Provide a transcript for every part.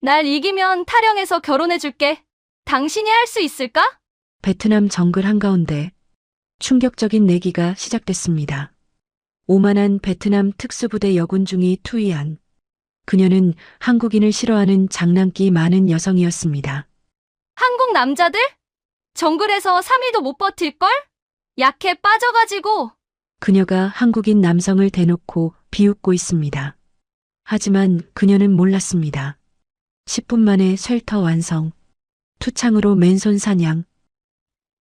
날 이기면 타령해서 결혼해줄게. 당신이 할 수 있을까? 베트남 정글 한가운데 충격적인 내기가 시작됐습니다. 오만한 베트남 특수부대 여군 중이 투이안. 그녀는 한국인을 싫어하는 장난기 많은 여성이었습니다. 한국 남자들? 정글에서 3일도 못 버틸걸? 약해 빠져가지고. 그녀가 한국인 남성을 대놓고 비웃고 있습니다. 하지만 그녀는 몰랐습니다. 10분 만에 쉘터 완성. 투창으로 맨손 사냥.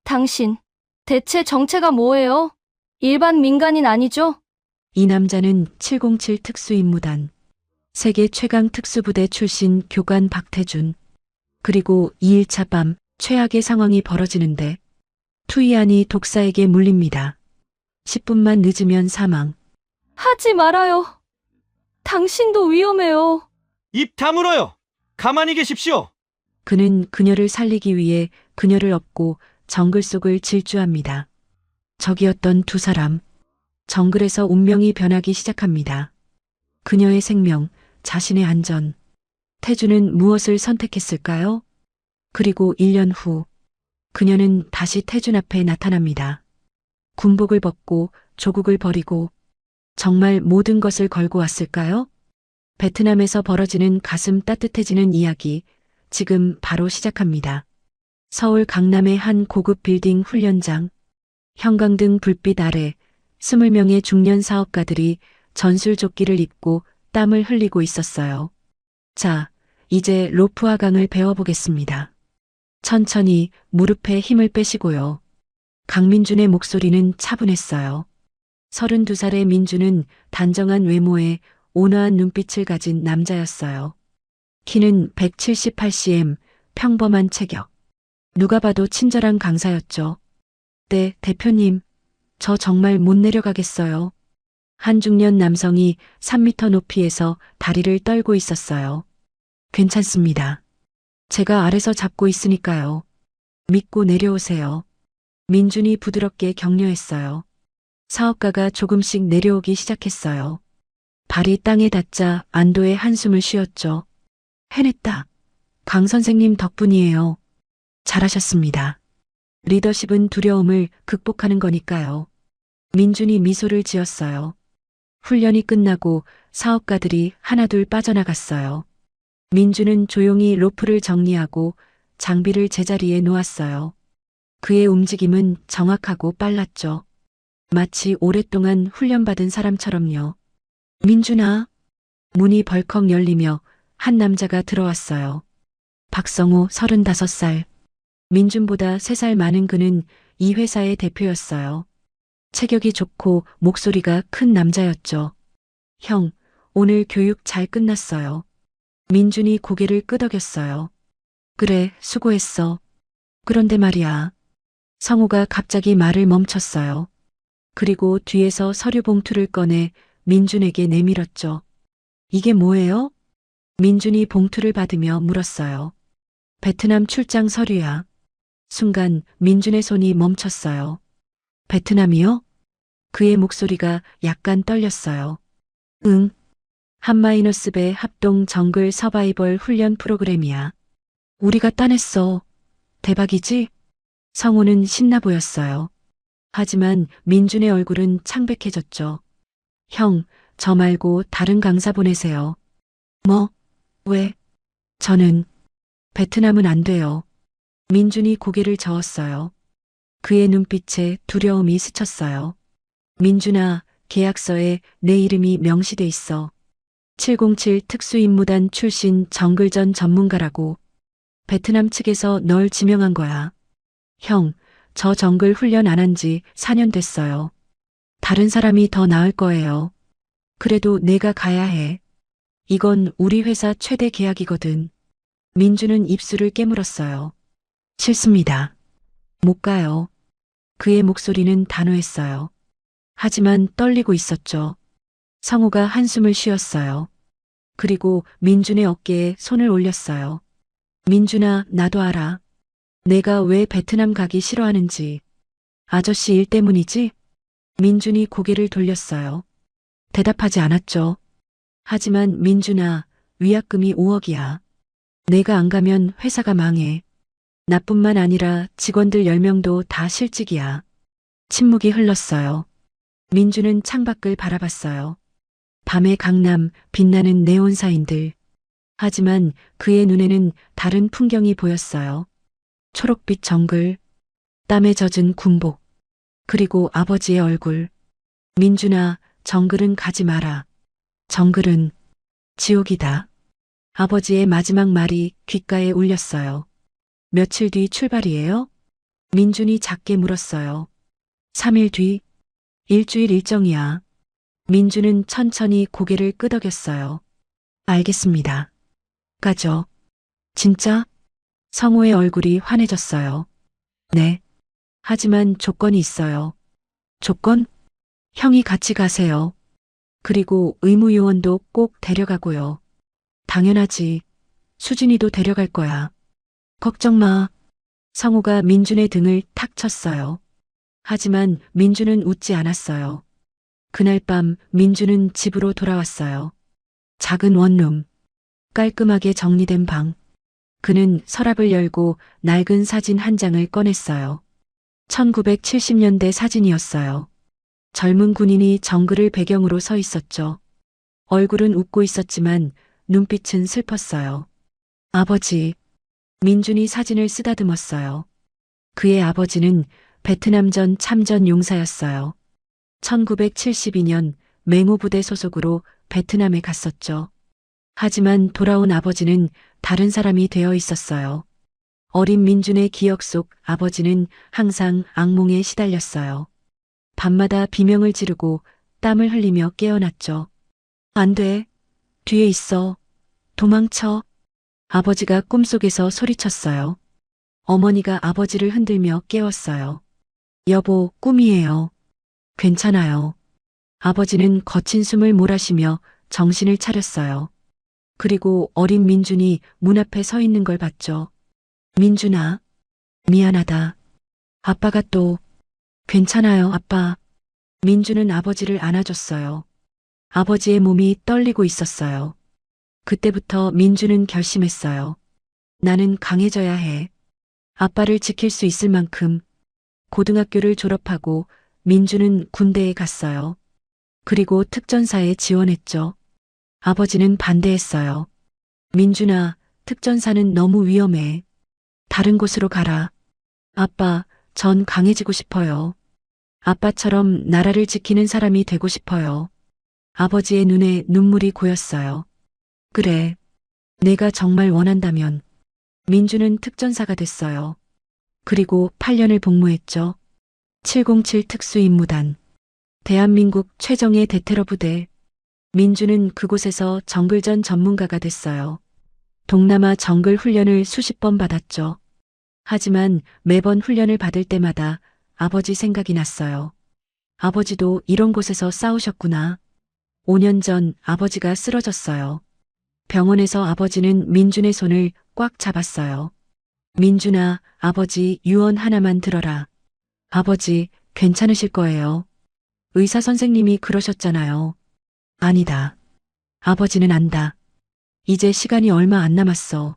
당신, 대체 정체가 뭐예요? 일반 민간인 아니죠? 이 남자는 707 특수임무단, 세계 최강 특수부대 출신 교관 박태준. 그리고 2일차 밤 최악의 상황이 벌어지는데 투이안이 독사에게 물립니다. 10분만 늦으면 사망. 하지 말아요. 당신도 위험해요. 입 다물어요. 가만히 계십시오. 그는 그녀를 살리기 위해 그녀를 업고 정글 속을 질주합니다. 적이었던 두 사람. 정글에서 운명이 변하기 시작합니다. 그녀의 생명, 자신의 안전. 태주는 무엇을 선택했을까요? 그리고 1년 후, 그녀는 다시 태준 앞에 나타납니다. 군복을 벗고 조국을 버리고 정말 모든 것을 걸고 왔을까요? 베트남에서 벌어지는 가슴 따뜻해지는 이야기, 지금 바로 시작합니다. 서울 강남의 한 고급 빌딩 훈련장, 형광등 불빛 아래 20명의 중년 사업가들이 전술조끼를 입고 땀을 흘리고 있었어요. 자, 이제 로프 하강을 배워보겠습니다. 천천히 무릎에 힘을 빼시고요. 강민준의 목소리는 차분했어요. 32살의 민준은 단정한 외모에 온화한 눈빛을 가진 남자였어요. 키는 178cm, 평범한 체격. 누가 봐도 친절한 강사였죠. 네, 대표님. 저 정말 못 내려가겠어요. 한 중년 남성이 3m 높이에서 다리를 떨고 있었어요. 괜찮습니다. 제가 아래서 잡고 있으니까요. 믿고 내려오세요. 민준이 부드럽게 격려했어요. 사업가가 조금씩 내려오기 시작했어요. 발이 땅에 닿자 안도의 한숨을 쉬었죠. 해냈다. 강 선생님 덕분이에요. 잘하셨습니다. 리더십은 두려움을 극복하는 거니까요. 민준이 미소를 지었어요. 훈련이 끝나고 사업가들이 하나둘 빠져나갔어요. 민준은 조용히 로프를 정리하고 장비를 제자리에 놓았어요. 그의 움직임은 정확하고 빨랐죠. 마치 오랫동안 훈련받은 사람처럼요. 민준아. 문이 벌컥 열리며 한 남자가 들어왔어요. 박성호 35살. 민준보다 3살 많은 그는 이 회사의 대표였어요. 체격이 좋고 목소리가 큰 남자였죠. 형, 오늘 교육 잘 끝났어요. 민준이 고개를 끄덕였어요. 그래, 수고했어. 그런데 말이야. 성호가 갑자기 말을 멈췄어요. 그리고 뒤에서 서류 봉투를 꺼내 민준에게 내밀었죠. 이게 뭐예요? 민준이 봉투를 받으며 물었어요. 베트남 출장 서류야. 순간 민준의 손이 멈췄어요. 베트남이요? 그의 목소리가 약간 떨렸어요. 응. 한마이너스배 합동 정글 서바이벌 훈련 프로그램이야. 우리가 따냈어. 대박이지? 성우는 신나 보였어요. 하지만 민준의 얼굴은 창백해졌죠. 형, 저 말고 다른 강사 보내세요. 뭐? 왜? 저는 베트남은 안 돼요. 민준이 고개를 저었어요. 그의 눈빛에 두려움이 스쳤어요. 민준아, 계약서에 내 이름이 명시돼 있어. 707 특수임무단 출신 정글전 전문가라고. 베트남 측에서 널 지명한 거야. 형, 저 정글 훈련 안 한 지 4년 됐어요. 다른 사람이 더 나을 거예요. 그래도 내가 가야 해. 이건 우리 회사 최대 계약이거든. 민준은 입술을 깨물었어요. 싫습니다. 못 가요. 그의 목소리는 단호했어요. 하지만 떨리고 있었죠. 성우가 한숨을 쉬었어요. 그리고 민준의 어깨에 손을 올렸어요. 민준아, 나도 알아. 내가 왜 베트남 가기 싫어하는지. 아저씨 일 때문이지? 민준이 고개를 돌렸어요. 대답하지 않았죠. 하지만 민준아, 위약금이 5억이야. 내가 안 가면 회사가 망해. 나뿐만 아니라 직원들 10명도 다 실직이야. 침묵이 흘렀어요. 민주는 창밖을 바라봤어요. 밤의 강남, 빛나는 네온사인들. 하지만 그의 눈에는 다른 풍경이 보였어요. 초록빛 정글, 땀에 젖은 군복, 그리고 아버지의 얼굴. 민준아, 정글은 가지 마라. 정글은 지옥이다. 아버지의 마지막 말이 귓가에 울렸어요. 며칠 뒤 출발이에요? 민준이 작게 물었어요. 3일 뒤, 일주일 일정이야. 민준은 천천히 고개를 끄덕였어요. 알겠습니다. 가죠. 진짜? 성호의 얼굴이 환해졌어요. 네. 하지만 조건이 있어요. 조건? 형이 같이 가세요. 그리고 의무요원도 꼭 데려가고요. 당연하지. 수진이도 데려갈 거야. 걱정 마. 성호가 민준의 등을 탁 쳤어요. 하지만 민준은 웃지 않았어요. 그날 밤 민준은 집으로 돌아왔어요. 작은 원룸, 깔끔하게 정리된 방. 그는 서랍을 열고 낡은 사진 한 장을 꺼냈어요. 1970년대 사진이었어요. 젊은 군인이 정글을 배경으로 서 있었죠. 얼굴은 웃고 있었지만 눈빛은 슬펐어요. 아버지. 민준이 사진을 쓰다듬었어요. 그의 아버지는 베트남전 참전 용사였어요. 1972년 맹호부대 소속으로 베트남에 갔었죠. 하지만 돌아온 아버지는 다른 사람이 되어 있었어요. 어린 민준의 기억 속 아버지는 항상 악몽에 시달렸어요. 밤마다 비명을 지르고 땀을 흘리며 깨어났죠. 안 돼. 뒤에 있어. 도망쳐. 아버지가 꿈속에서 소리쳤어요. 어머니가 아버지를 흔들며 깨웠어요. 여보, 꿈이에요. 괜찮아요. 아버지는 거친 숨을 몰아쉬며 정신을 차렸어요. 그리고 어린 민준이 문 앞에 서 있는 걸 봤죠. 민준아, 미안하다. 아빠가 또, 괜찮아요, 아빠. 민준은 아버지를 안아줬어요. 아버지의 몸이 떨리고 있었어요. 그때부터 민준은 결심했어요. 나는 강해져야 해. 아빠를 지킬 수 있을 만큼. 고등학교를 졸업하고 민준은 군대에 갔어요. 그리고 특전사에 지원했죠. 아버지는 반대했어요. 민준아, 특전사는 너무 위험해. 다른 곳으로 가라. 아빠, 전 강해지고 싶어요. 아빠처럼 나라를 지키는 사람이 되고 싶어요. 아버지의 눈에 눈물이 고였어요. 그래. 내가 정말 원한다면. 민준은 특전사가 됐어요. 그리고 8년을 복무했죠. 707 특수임무단. 대한민국 최정예 대테러 부대. 민준은 그곳에서 정글전 전문가가 됐어요. 동남아 정글 훈련을 수십 번 받았죠. 하지만 매번 훈련을 받을 때마다 아버지 생각이 났어요. 아버지도 이런 곳에서 싸우셨구나. 5년 전 아버지가 쓰러졌어요. 병원에서 아버지는 민준의 손을 꽉 잡았어요. 민준아, 아버지 유언 하나만 들어라. 아버지, 괜찮으실 거예요. 의사 선생님이 그러셨잖아요. 아니다. 아버지는 안다. 이제 시간이 얼마 안 남았어.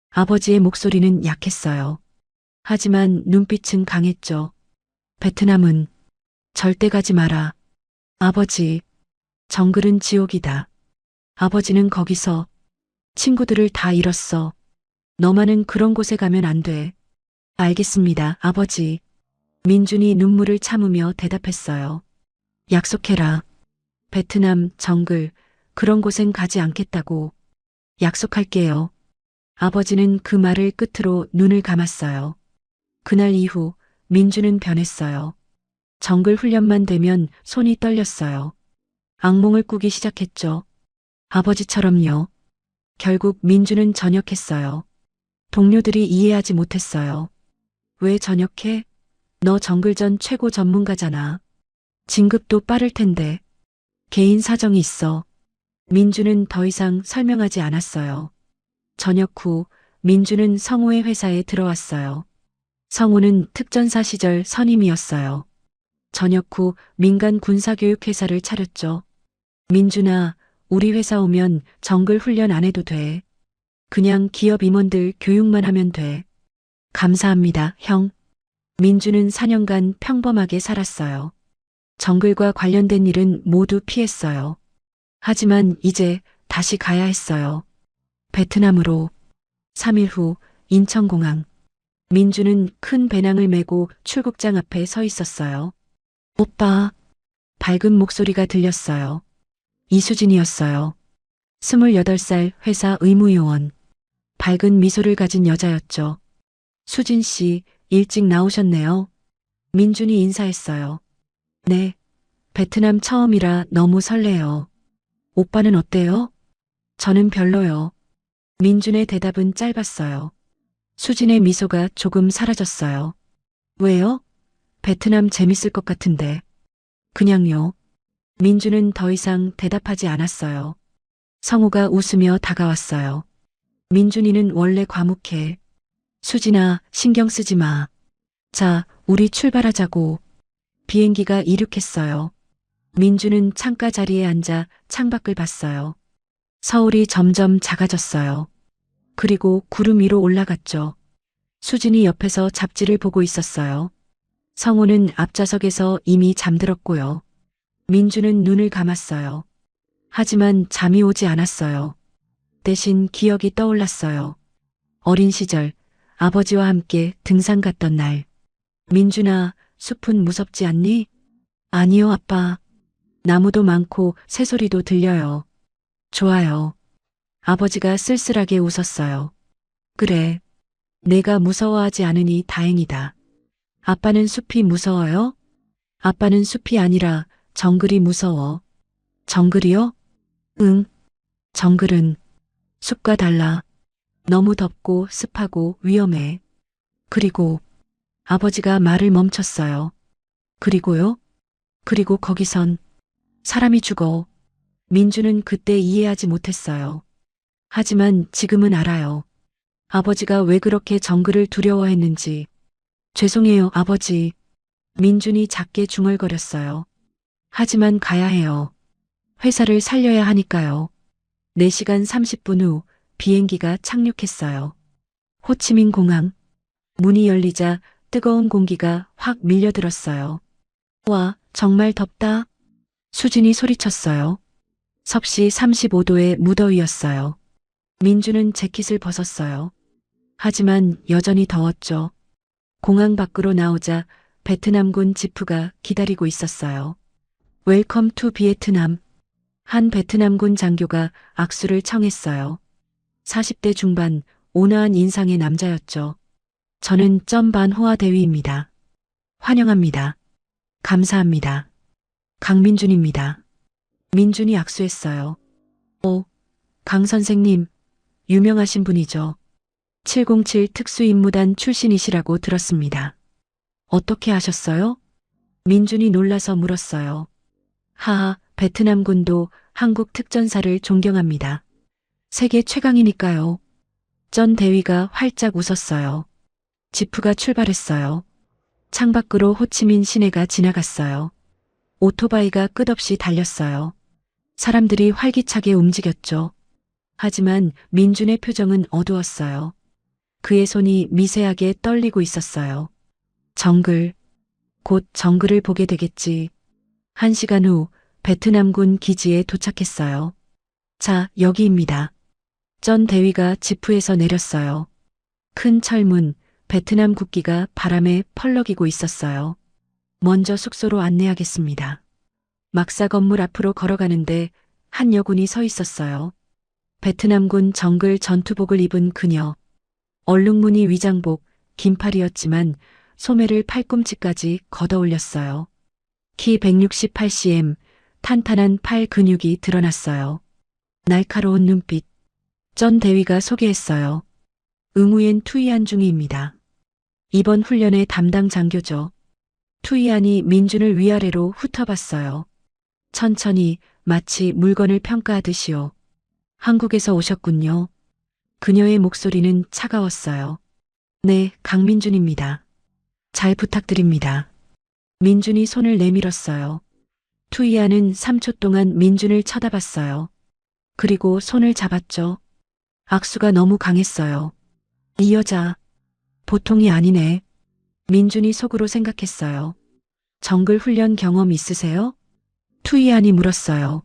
아버지의 목소리는 약했어요. 하지만 눈빛은 강했죠. 베트남은 절대 가지 마라. 아버지, 정글은 지옥이다. 아버지는 거기서 친구들을 다 잃었어. 너만은 그런 곳에 가면 안 돼. 알겠습니다, 아버지. 민준이 눈물을 참으며 대답했어요. 약속해라. 베트남, 정글, 그런 곳엔 가지 않겠다고. 약속할게요. 아버지는 그 말을 끝으로 눈을 감았어요. 그날 이후 민준은 변했어요. 정글 훈련만 되면 손이 떨렸어요. 악몽을 꾸기 시작했죠. 아버지처럼요. 결국 민준은 전역했어요. 동료들이 이해하지 못했어요. 왜 전역해? 너 정글전 최고 전문가잖아. 진급도 빠를 텐데. 개인 사정이 있어. 민준은 더 이상 설명하지 않았어요. 전역 후 민준은 성호의 회사에 들어왔어요. 성호는 특전사 시절 선임이었어요. 전역 후 민간 군사교육회사를 차렸죠. 민준아, 우리 회사 오면 정글 훈련 안 해도 돼. 그냥 기업 임원들 교육만 하면 돼. 감사합니다, 형. 민주는 4년간 평범하게 살았어요. 정글과 관련된 일은 모두 피했어요. 하지만 이제 다시 가야 했어요. 베트남으로. 3일 후 인천공항. 민주는 큰 배낭을 메고 출국장 앞에 서 있었어요. 오빠. 밝은 목소리가 들렸어요. 이수진이었어요. 28살 회사 의무요원. 밝은 미소를 가진 여자였죠. 수진 씨, 일찍 나오셨네요. 민준이 인사했어요. 네. 베트남 처음이라 너무 설레요. 오빠는 어때요? 저는 별로요. 민준의 대답은 짧았어요. 수진의 미소가 조금 사라졌어요. 왜요? 베트남 재밌을 것 같은데. 그냥요. 민준은 더 이상 대답하지 않았어요. 성우가 웃으며 다가왔어요. 민준이는 원래 과묵해. 수진아, 신경 쓰지 마. 자, 우리 출발하자고. 비행기가 이륙했어요. 민준은 창가 자리에 앉아 창밖을 봤어요. 서울이 점점 작아졌어요. 그리고 구름 위로 올라갔죠. 수진이 옆에서 잡지를 보고 있었어요. 성우는 앞좌석에서 이미 잠들었고요. 민준은 눈을 감았어요. 하지만 잠이 오지 않았어요. 대신 기억이 떠올랐어요. 어린 시절 아버지와 함께 등산 갔던 날. 민준아, 숲은 무섭지 않니? 아니요, 아빠. 나무도 많고 새소리도 들려요. 좋아요. 아버지가 쓸쓸하게 웃었어요. 그래. 내가 무서워하지 않으니 다행이다. 아빠는 숲이 무서워요? 아빠는 숲이 아니라 정글이 무서워. 정글이요? 응. 정글은 숲과 달라. 너무 덥고 습하고 위험해. 그리고 아버지가 말을 멈췄어요. 그리고요? 그리고 거기선 사람이 죽어. 민주는 그때 이해하지 못했어요. 하지만 지금은 알아요. 아버지가 왜 그렇게 정글을 두려워했는지. 죄송해요, 아버지. 민준이 작게 중얼거렸어요. 하지만 가야 해요. 회사를 살려야 하니까요. 4시간 30분 후 비행기가 착륙했어요. 호치민 공항. 문이 열리자 뜨거운 공기가 확 밀려들었어요. 와, 정말 덥다. 수진이 소리쳤어요. 섭씨 35도의 무더위였어요. 민주는 재킷을 벗었어요. 하지만 여전히 더웠죠. 공항 밖으로 나오자 베트남군 지프가 기다리고 있었어요. 웰컴 투 비에트남. 한 베트남군 장교가 악수를 청했어요. 40대 중반 온화한 인상의 남자였죠. 저는 점반 호화 대위입니다. 환영합니다. 감사합니다. 강민준입니다. 민준이 악수했어요. 강 선생님, 유명하신 분이죠. 707 특수임무단 출신이시라고 들었습니다. 어떻게 아셨어요? 민준이 놀라서 물었어요. 하하, 베트남군도 한국 특전사를 존경합니다. 세계 최강이니까요. 전 대위가 활짝 웃었어요. 지프가 출발했어요. 창밖으로 호치민 시내가 지나갔어요. 오토바이가 끝없이 달렸어요. 사람들이 활기차게 움직였죠. 하지만 민준의 표정은 어두웠어요. 그의 손이 미세하게 떨리고 있었어요. 정글. 곧 정글을 보게 되겠지. 1시간 후 베트남군 기지에 도착했어요. 자, 여기입니다. 전 대위가 지프에서 내렸어요. 큰 철문, 베트남 국기가 바람에 펄럭이고 있었어요. 먼저 숙소로 안내하겠습니다. 막사 건물 앞으로 걸어가는데 한 여군이 서 있었어요. 베트남군 정글 전투복을 입은 그녀. 얼룩무늬 위장복, 긴팔이었지만 소매를 팔꿈치까지 걷어올렸어요. 키 168cm, 탄탄한 팔 근육이 드러났어요. 날카로운 눈빛. 전 대위가 소개했어요. 응우엔 투이안 중위입니다. 이번 훈련의 담당 장교죠. 투이안이 민준을 위아래로 훑어봤어요. 천천히 마치 물건을 평가하듯이요. 한국에서 오셨군요. 그녀의 목소리는 차가웠어요. 네, 강민준입니다. 잘 부탁드립니다. 민준이 손을 내밀었어요. 투이안은 3초 동안 민준을 쳐다봤어요. 그리고 손을 잡았죠. 악수가 너무 강했어요. 이 여자, 보통이 아니네. 민준이 속으로 생각했어요. 정글 훈련 경험 있으세요? 투이안이 물었어요.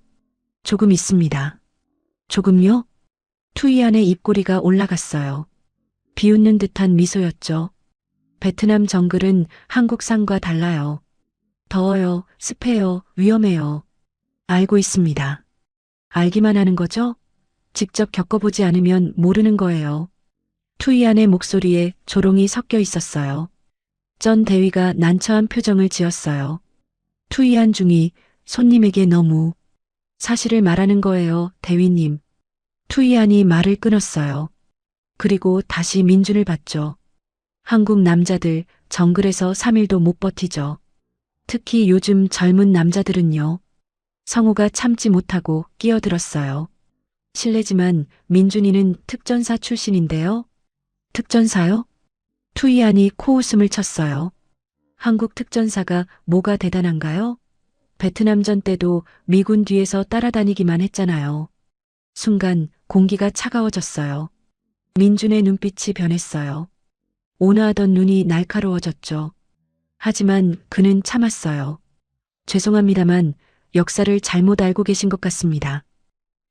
조금 있습니다. 조금요? 투이안의 입꼬리가 올라갔어요. 비웃는 듯한 미소였죠. 베트남 정글은 한국산과 달라요. 더워요, 습해요, 위험해요. 알고 있습니다. 알기만 하는 거죠? 직접 겪어보지 않으면 모르는 거예요. 투이안의 목소리에 조롱이 섞여 있었어요. 전 대위가 난처한 표정을 지었어요. 투이안 중이 손님에게 너무 사실을 말하는 거예요, 대위님. 투이안이 말을 끊었어요. 그리고 다시 민준을 봤죠. 한국 남자들 정글에서 3일도 못 버티죠. 특히 요즘 젊은 남자들은요. 성우가 참지 못하고 끼어들었어요. 실례지만 민준이는 특전사 출신인데요. 특전사요? 투이안이 코웃음을 쳤어요. 한국 특전사가 뭐가 대단한가요? 베트남전 때도 미군 뒤에서 따라다니기만 했잖아요. 순간 공기가 차가워졌어요. 민준의 눈빛이 변했어요. 온화하던 눈이 날카로워졌죠. 하지만 그는 참았어요. 죄송합니다만 역사를 잘못 알고 계신 것 같습니다.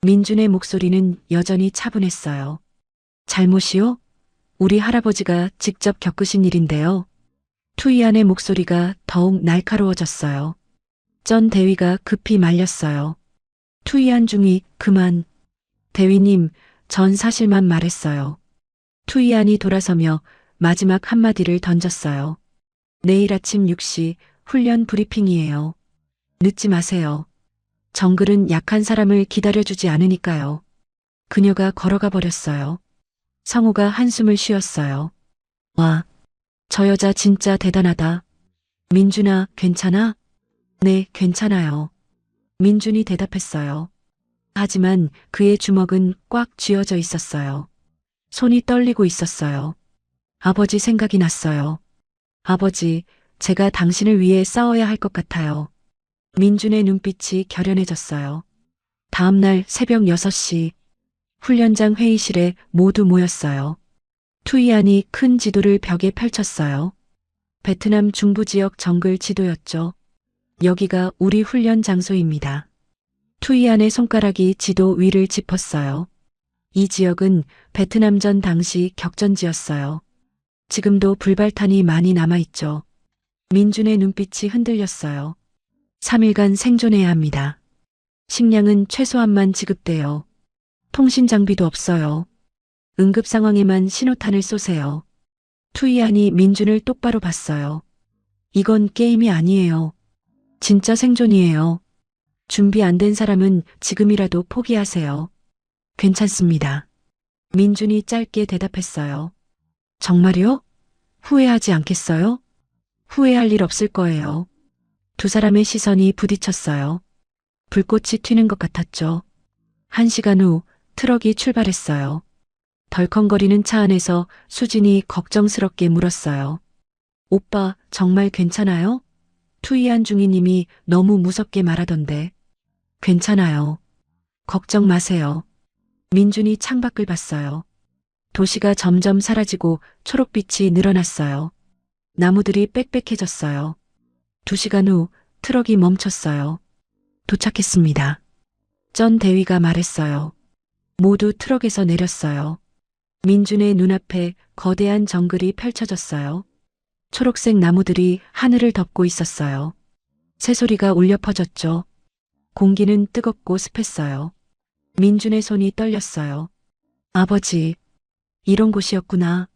민준의 목소리는 여전히 차분했어요. 잘못이요? 우리 할아버지가 직접 겪으신 일인데요. 투이안의 목소리가 더욱 날카로워졌어요. 전 대위가 급히 말렸어요. 투이안 중이 그만. 대위님, 전 사실만 말했어요. 투이안이 돌아서며 마지막 한마디를 던졌어요. 내일 아침 6시 훈련 브리핑이에요. 늦지 마세요. 정글은 약한 사람을 기다려주지 않으니까요. 그녀가 걸어가 버렸어요. 성우가 한숨을 쉬었어요. 와, 저 여자 진짜 대단하다. 민준아, 괜찮아? 네, 괜찮아요. 민준이 대답했어요. 하지만 그의 주먹은 꽉 쥐어져 있었어요. 손이 떨리고 있었어요. 아버지 생각이 났어요. 아버지, 제가 당신을 위해 싸워야 할 것 같아요. 민준의 눈빛이 결연해졌어요. 다음 날 새벽 6시, 훈련장 회의실에 모두 모였어요. 투이안이 큰 지도를 벽에 펼쳤어요. 베트남 중부 지역 정글 지도였죠. 여기가 우리 훈련 장소입니다. 투이안의 손가락이 지도 위를 짚었어요. 이 지역은 베트남전 당시 격전지였어요. 지금도 불발탄이 많이 남아있죠. 민준의 눈빛이 흔들렸어요. 3일간 생존해야 합니다. 식량은 최소한만 지급돼요. 통신 장비도 없어요. 응급 상황에만 신호탄을 쏘세요. 투이안이 민준을 똑바로 봤어요. 이건 게임이 아니에요. 진짜 생존이에요. 준비 안 된 사람은 지금이라도 포기하세요. 괜찮습니다. 민준이 짧게 대답했어요. 정말요? 후회하지 않겠어요? 후회할 일 없을 거예요. 두 사람의 시선이 부딪혔어요. 불꽃이 튀는 것 같았죠. 1시간 후 트럭이 출발했어요. 덜컹거리는 차 안에서 수진이 걱정스럽게 물었어요. 오빠, 정말 괜찮아요? 투이안 중위님이 너무 무섭게 말하던데. 괜찮아요. 걱정 마세요. 민준이 창밖을 봤어요. 도시가 점점 사라지고 초록빛이 늘어났어요. 나무들이 빽빽해졌어요. 2시간 후 트럭이 멈췄어요. 도착했습니다. 전 대위가 말했어요. 모두 트럭에서 내렸어요. 민준의 눈앞에 거대한 정글이 펼쳐졌어요. 초록색 나무들이 하늘을 덮고 있었어요. 새소리가 울려 퍼졌죠. 공기는 뜨겁고 습했어요. 민준의 손이 떨렸어요. 아버지, 이런 곳이었구나.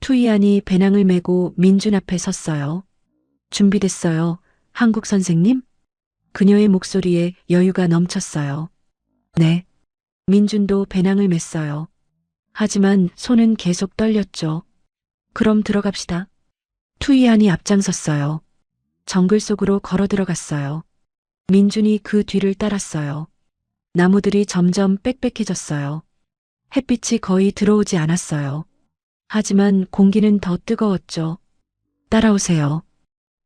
투이안이 배낭을 메고 민준 앞에 섰어요. 준비됐어요, 한국 선생님? 그녀의 목소리에 여유가 넘쳤어요. 네. 민준도 배낭을 맸어요. 하지만 손은 계속 떨렸죠. 그럼 들어갑시다. 투이안이 앞장섰어요. 정글 속으로 걸어 들어갔어요. 민준이 그 뒤를 따랐어요. 나무들이 점점 빽빽해졌어요. 햇빛이 거의 들어오지 않았어요. 하지만 공기는 더 뜨거웠죠. 따라오세요.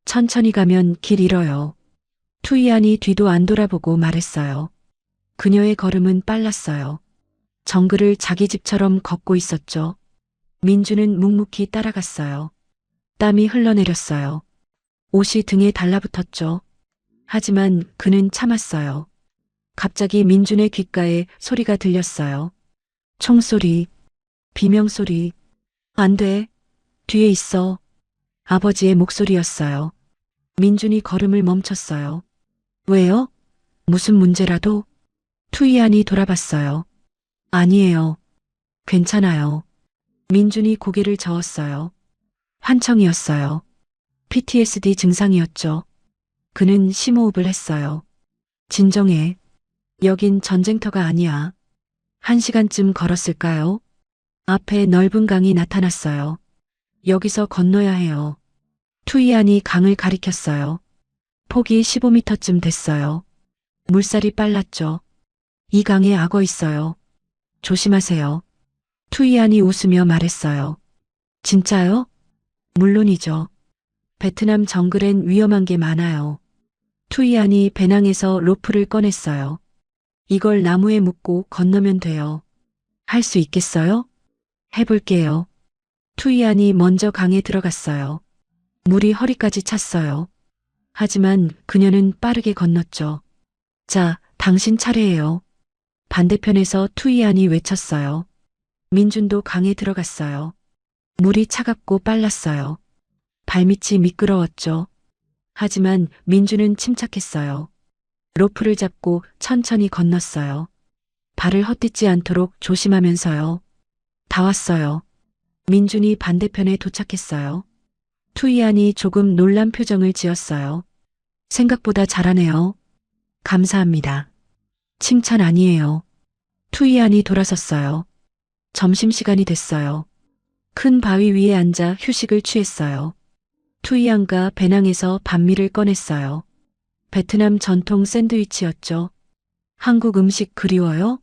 천천히 가면 길 잃어요. 투이안이 뒤도 안 돌아보고 말했어요. 그녀의 걸음은 빨랐어요. 정글을 자기 집처럼 걷고 있었죠. 민주는 묵묵히 따라갔어요. 땀이 흘러내렸어요. 옷이 등에 달라붙었죠. 하지만 그는 참았어요. 갑자기 민준의 귓가에 소리가 들렸어요. 총소리, 비명소리. 안 돼. 뒤에 있어. 아버지의 목소리였어요. 민준이 걸음을 멈췄어요. 왜요? 무슨 문제라도? 투이안이 돌아봤어요. 아니에요. 괜찮아요. 민준이 고개를 저었어요. 환청이었어요. PTSD 증상이었죠. 그는 심호흡을 했어요. 진정해. 여긴 전쟁터가 아니야. 1시간쯤 걸었을까요? 앞에 넓은 강이 나타났어요. 여기서 건너야 해요. 투이안이 강을 가리켰어요. 폭이 15m쯤 됐어요. 물살이 빨랐죠. 이 강에 악어 있어요. 조심하세요. 투이안이 웃으며 말했어요. 진짜요? 물론이죠. 베트남 정글엔 위험한 게 많아요. 투이안이 배낭에서 로프를 꺼냈어요. 이걸 나무에 묶고 건너면 돼요. 할 수 있겠어요? 해볼게요. 투이안이 먼저 강에 들어갔어요. 물이 허리까지 찼어요. 하지만 그녀는 빠르게 건넜죠. 자, 당신 차례예요. 반대편에서 투이안이 외쳤어요. 민준도 강에 들어갔어요. 물이 차갑고 빨랐어요. 발밑이 미끄러웠죠. 하지만 민준은 침착했어요. 로프를 잡고 천천히 건넜어요. 발을 헛디지 않도록 조심하면서요. 다 왔어요. 민준이 반대편에 도착했어요. 투이안이 조금 놀란 표정을 지었어요. 생각보다 잘하네요. 감사합니다. 칭찬 아니에요. 투이안이 돌아섰어요. 점심시간이 됐어요. 큰 바위 위에 앉아 휴식을 취했어요. 투이안과 배낭에서 반미를 꺼냈어요. 베트남 전통 샌드위치였죠. 한국 음식 그리워요?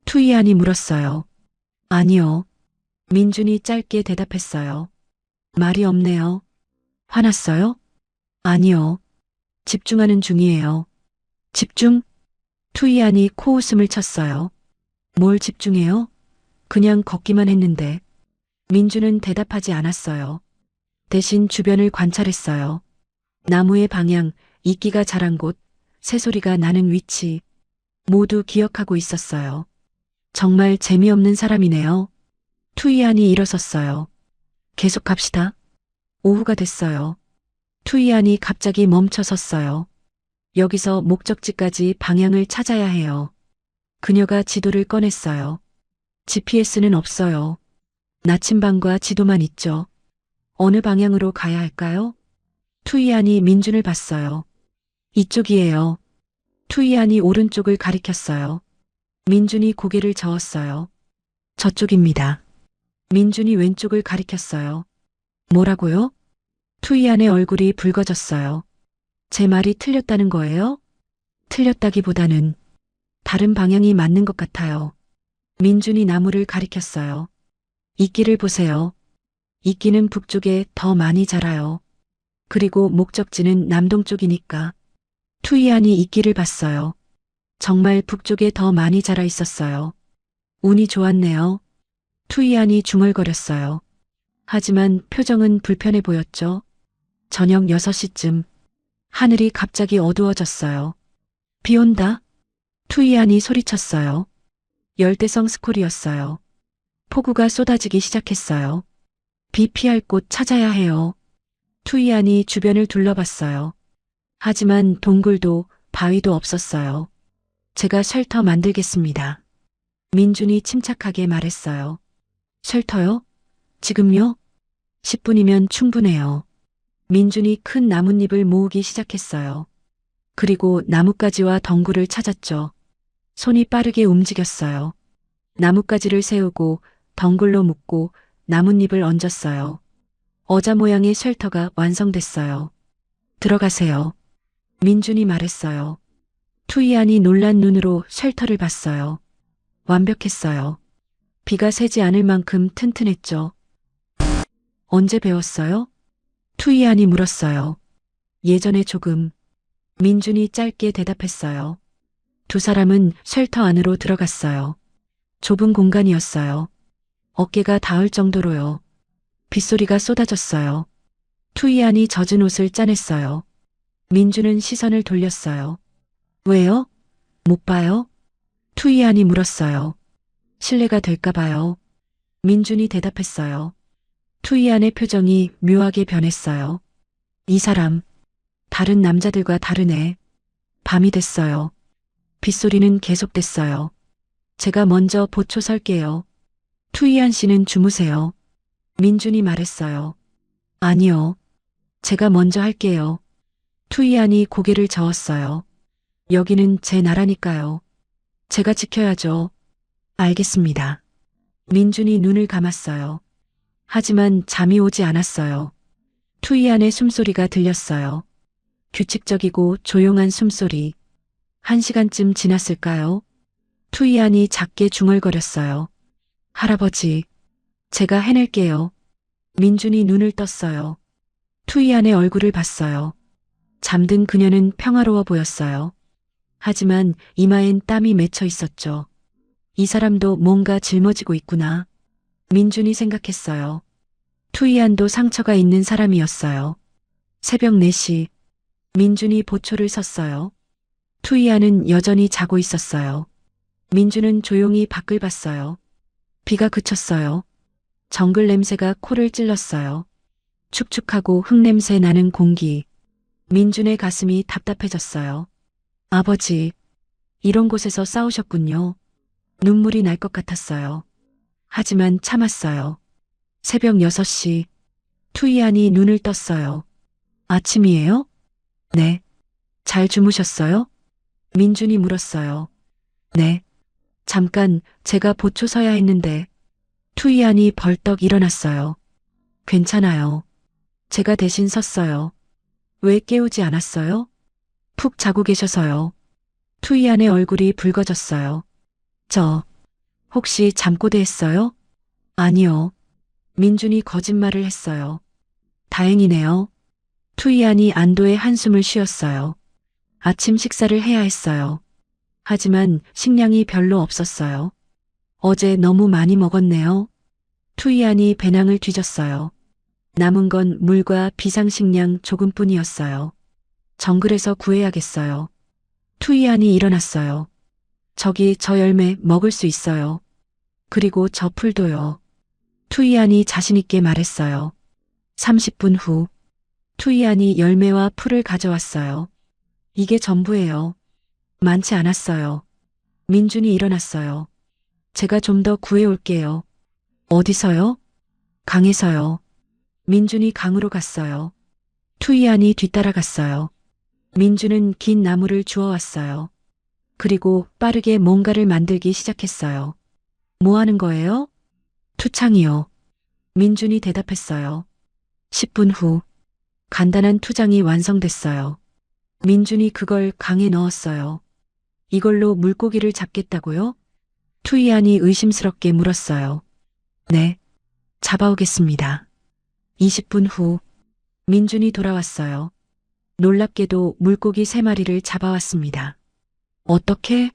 투이안이 물었어요. 아니요. 민준이 짧게 대답했어요. 말이 없네요. 화났어요? 아니요. 집중하는 중이에요. 집중? 투이안이 코웃음을 쳤어요. 뭘 집중해요? 그냥 걷기만 했는데. 민준은 대답하지 않았어요. 대신 주변을 관찰했어요. 나무의 방향, 이끼가 자란 곳, 새소리가 나는 위치. 모두 기억하고 있었어요. 정말 재미없는 사람이네요. 투이안이 일어섰어요. 계속 갑시다. 오후가 됐어요. 투이안이 갑자기 멈춰 섰어요. 여기서 목적지까지 방향을 찾아야 해요. 그녀가 지도를 꺼냈어요. GPS는 없어요. 나침반과 지도만 있죠. 어느 방향으로 가야 할까요? 투이안이 민준을 봤어요. 이쪽이에요. 투이안이 오른쪽을 가리켰어요. 민준이 고개를 저었어요. 저쪽입니다. 민준이 왼쪽을 가리켰어요. 뭐라고요? 투이안의 얼굴이 붉어졌어요. 제 말이 틀렸다는 거예요? 틀렸다기보다는 다른 방향이 맞는 것 같아요. 민준이 나무를 가리켰어요. 이끼를 보세요. 이끼는 북쪽에 더 많이 자라요. 그리고 목적지는 남동쪽이니까. 투이안이 이끼를 봤어요. 정말 북쪽에 더 많이 자라 있었어요. 운이 좋았네요. 투이안이 중얼거렸어요. 하지만 표정은 불편해 보였죠. 저녁 6시쯤 하늘이 갑자기 어두워졌어요. 비 온다. 투이안이 소리쳤어요. 열대성 스콜이었어요. 폭우가 쏟아지기 시작했어요. 비 피할 곳 찾아야 해요. 투이안이 주변을 둘러봤어요. 하지만 동굴도 바위도 없었어요. 제가 쉘터 만들겠습니다. 민준이 침착하게 말했어요. 쉘터요? 지금요? 10분이면 충분해요. 민준이 큰 나뭇잎을 모으기 시작했어요. 그리고 나뭇가지와 덩굴을 찾았죠. 손이 빠르게 움직였어요. 나뭇가지를 세우고 덩굴로 묶고 나뭇잎을 얹었어요. 어자 모양의 쉘터가 완성됐어요. 들어가세요. 민준이 말했어요. 투이안이 놀란 눈으로 쉘터를 봤어요. 완벽했어요. 비가 새지 않을 만큼 튼튼했죠. 언제 배웠어요? 투이안이 물었어요. 예전에 조금. 민준이 짧게 대답했어요. 두 사람은 쉘터 안으로 들어갔어요. 좁은 공간이었어요. 어깨가 닿을 정도로요. 빗소리가 쏟아졌어요. 투이안이 젖은 옷을 짜냈어요. 민주는 시선을 돌렸어요. 왜요? 못 봐요? 투이안이 물었어요. 실례가 될까 봐요. 민준이 대답했어요. 투이안의 표정이 묘하게 변했어요. 이 사람, 다른 남자들과 다르네. 밤이 됐어요. 빗소리는 계속됐어요. 제가 먼저 보초 설게요. 투이안 씨는 주무세요. 민준이 말했어요. 아니요. 제가 먼저 할게요. 투이안이 고개를 저었어요. 여기는 제 나라니까요. 제가 지켜야죠. 알겠습니다. 민준이 눈을 감았어요. 하지만 잠이 오지 않았어요. 투이안의 숨소리가 들렸어요. 규칙적이고 조용한 숨소리. 1시간쯤 지났을까요? 투이안이 작게 중얼거렸어요. 할아버지, 제가 해낼게요. 민준이 눈을 떴어요. 투이안의 얼굴을 봤어요. 잠든 그녀는 평화로워 보였어요. 하지만 이마엔 땀이 맺혀 있었죠. 이 사람도 뭔가 짊어지고 있구나. 민준이 생각했어요. 투이안도 상처가 있는 사람이었어요. 새벽 4시, 민준이 보초를 섰어요. 투이안은 여전히 자고 있었어요. 민준은 조용히 밖을 봤어요. 비가 그쳤어요. 정글 냄새가 코를 찔렀어요. 축축하고 흙냄새 나는 공기. 민준의 가슴이 답답해졌어요. 아버지, 이런 곳에서 싸우셨군요. 눈물이 날 것 같았어요. 하지만 참았어요. 새벽 6시, 투이안이 눈을 떴어요. 아침이에요? 네. 잘 주무셨어요? 민준이 물었어요. 네. 잠깐 제가 보초 서야 했는데. 투이안이 벌떡 일어났어요. 괜찮아요. 제가 대신 섰어요. 왜 깨우지 않았어요? 푹 자고 계셔서요. 투이안의 얼굴이 붉어졌어요. 혹시 잠꼬대 했어요? 아니요. 민준이 거짓말을 했어요. 다행이네요. 투이안이 안도의 한숨을 쉬었어요. 아침 식사를 해야 했어요. 하지만 식량이 별로 없었어요. 어제 너무 많이 먹었네요. 투이안이 배낭을 뒤졌어요. 남은 건 물과 비상식량 조금뿐이었어요. 정글에서 구해야겠어요. 투이안이 일어났어요. 저기 저 열매 먹을 수 있어요. 그리고 저 풀도요. 투이안이 자신있게 말했어요. 30분 후, 투이안이 열매와 풀을 가져왔어요. 이게 전부예요. 많지 않았어요. 민준이 일어났어요. 제가 좀 더 구해올게요. 어디서요? 강에서요. 민준이 강으로 갔어요. 투이안이 뒤따라갔어요. 민준은 긴 나무를 주워왔어요. 그리고 빠르게 뭔가를 만들기 시작했어요. 뭐 하는 거예요? 투창이요. 민준이 대답했어요. 10분 후, 간단한 투장이 완성됐어요. 민준이 그걸 강에 넣었어요. 이걸로 물고기를 잡겠다고요? 투이안이 의심스럽게 물었어요. 네, 잡아오겠습니다. 20분 후, 민준이 돌아왔어요. 놀랍게도 물고기 3마리를 잡아왔습니다. 어떻게?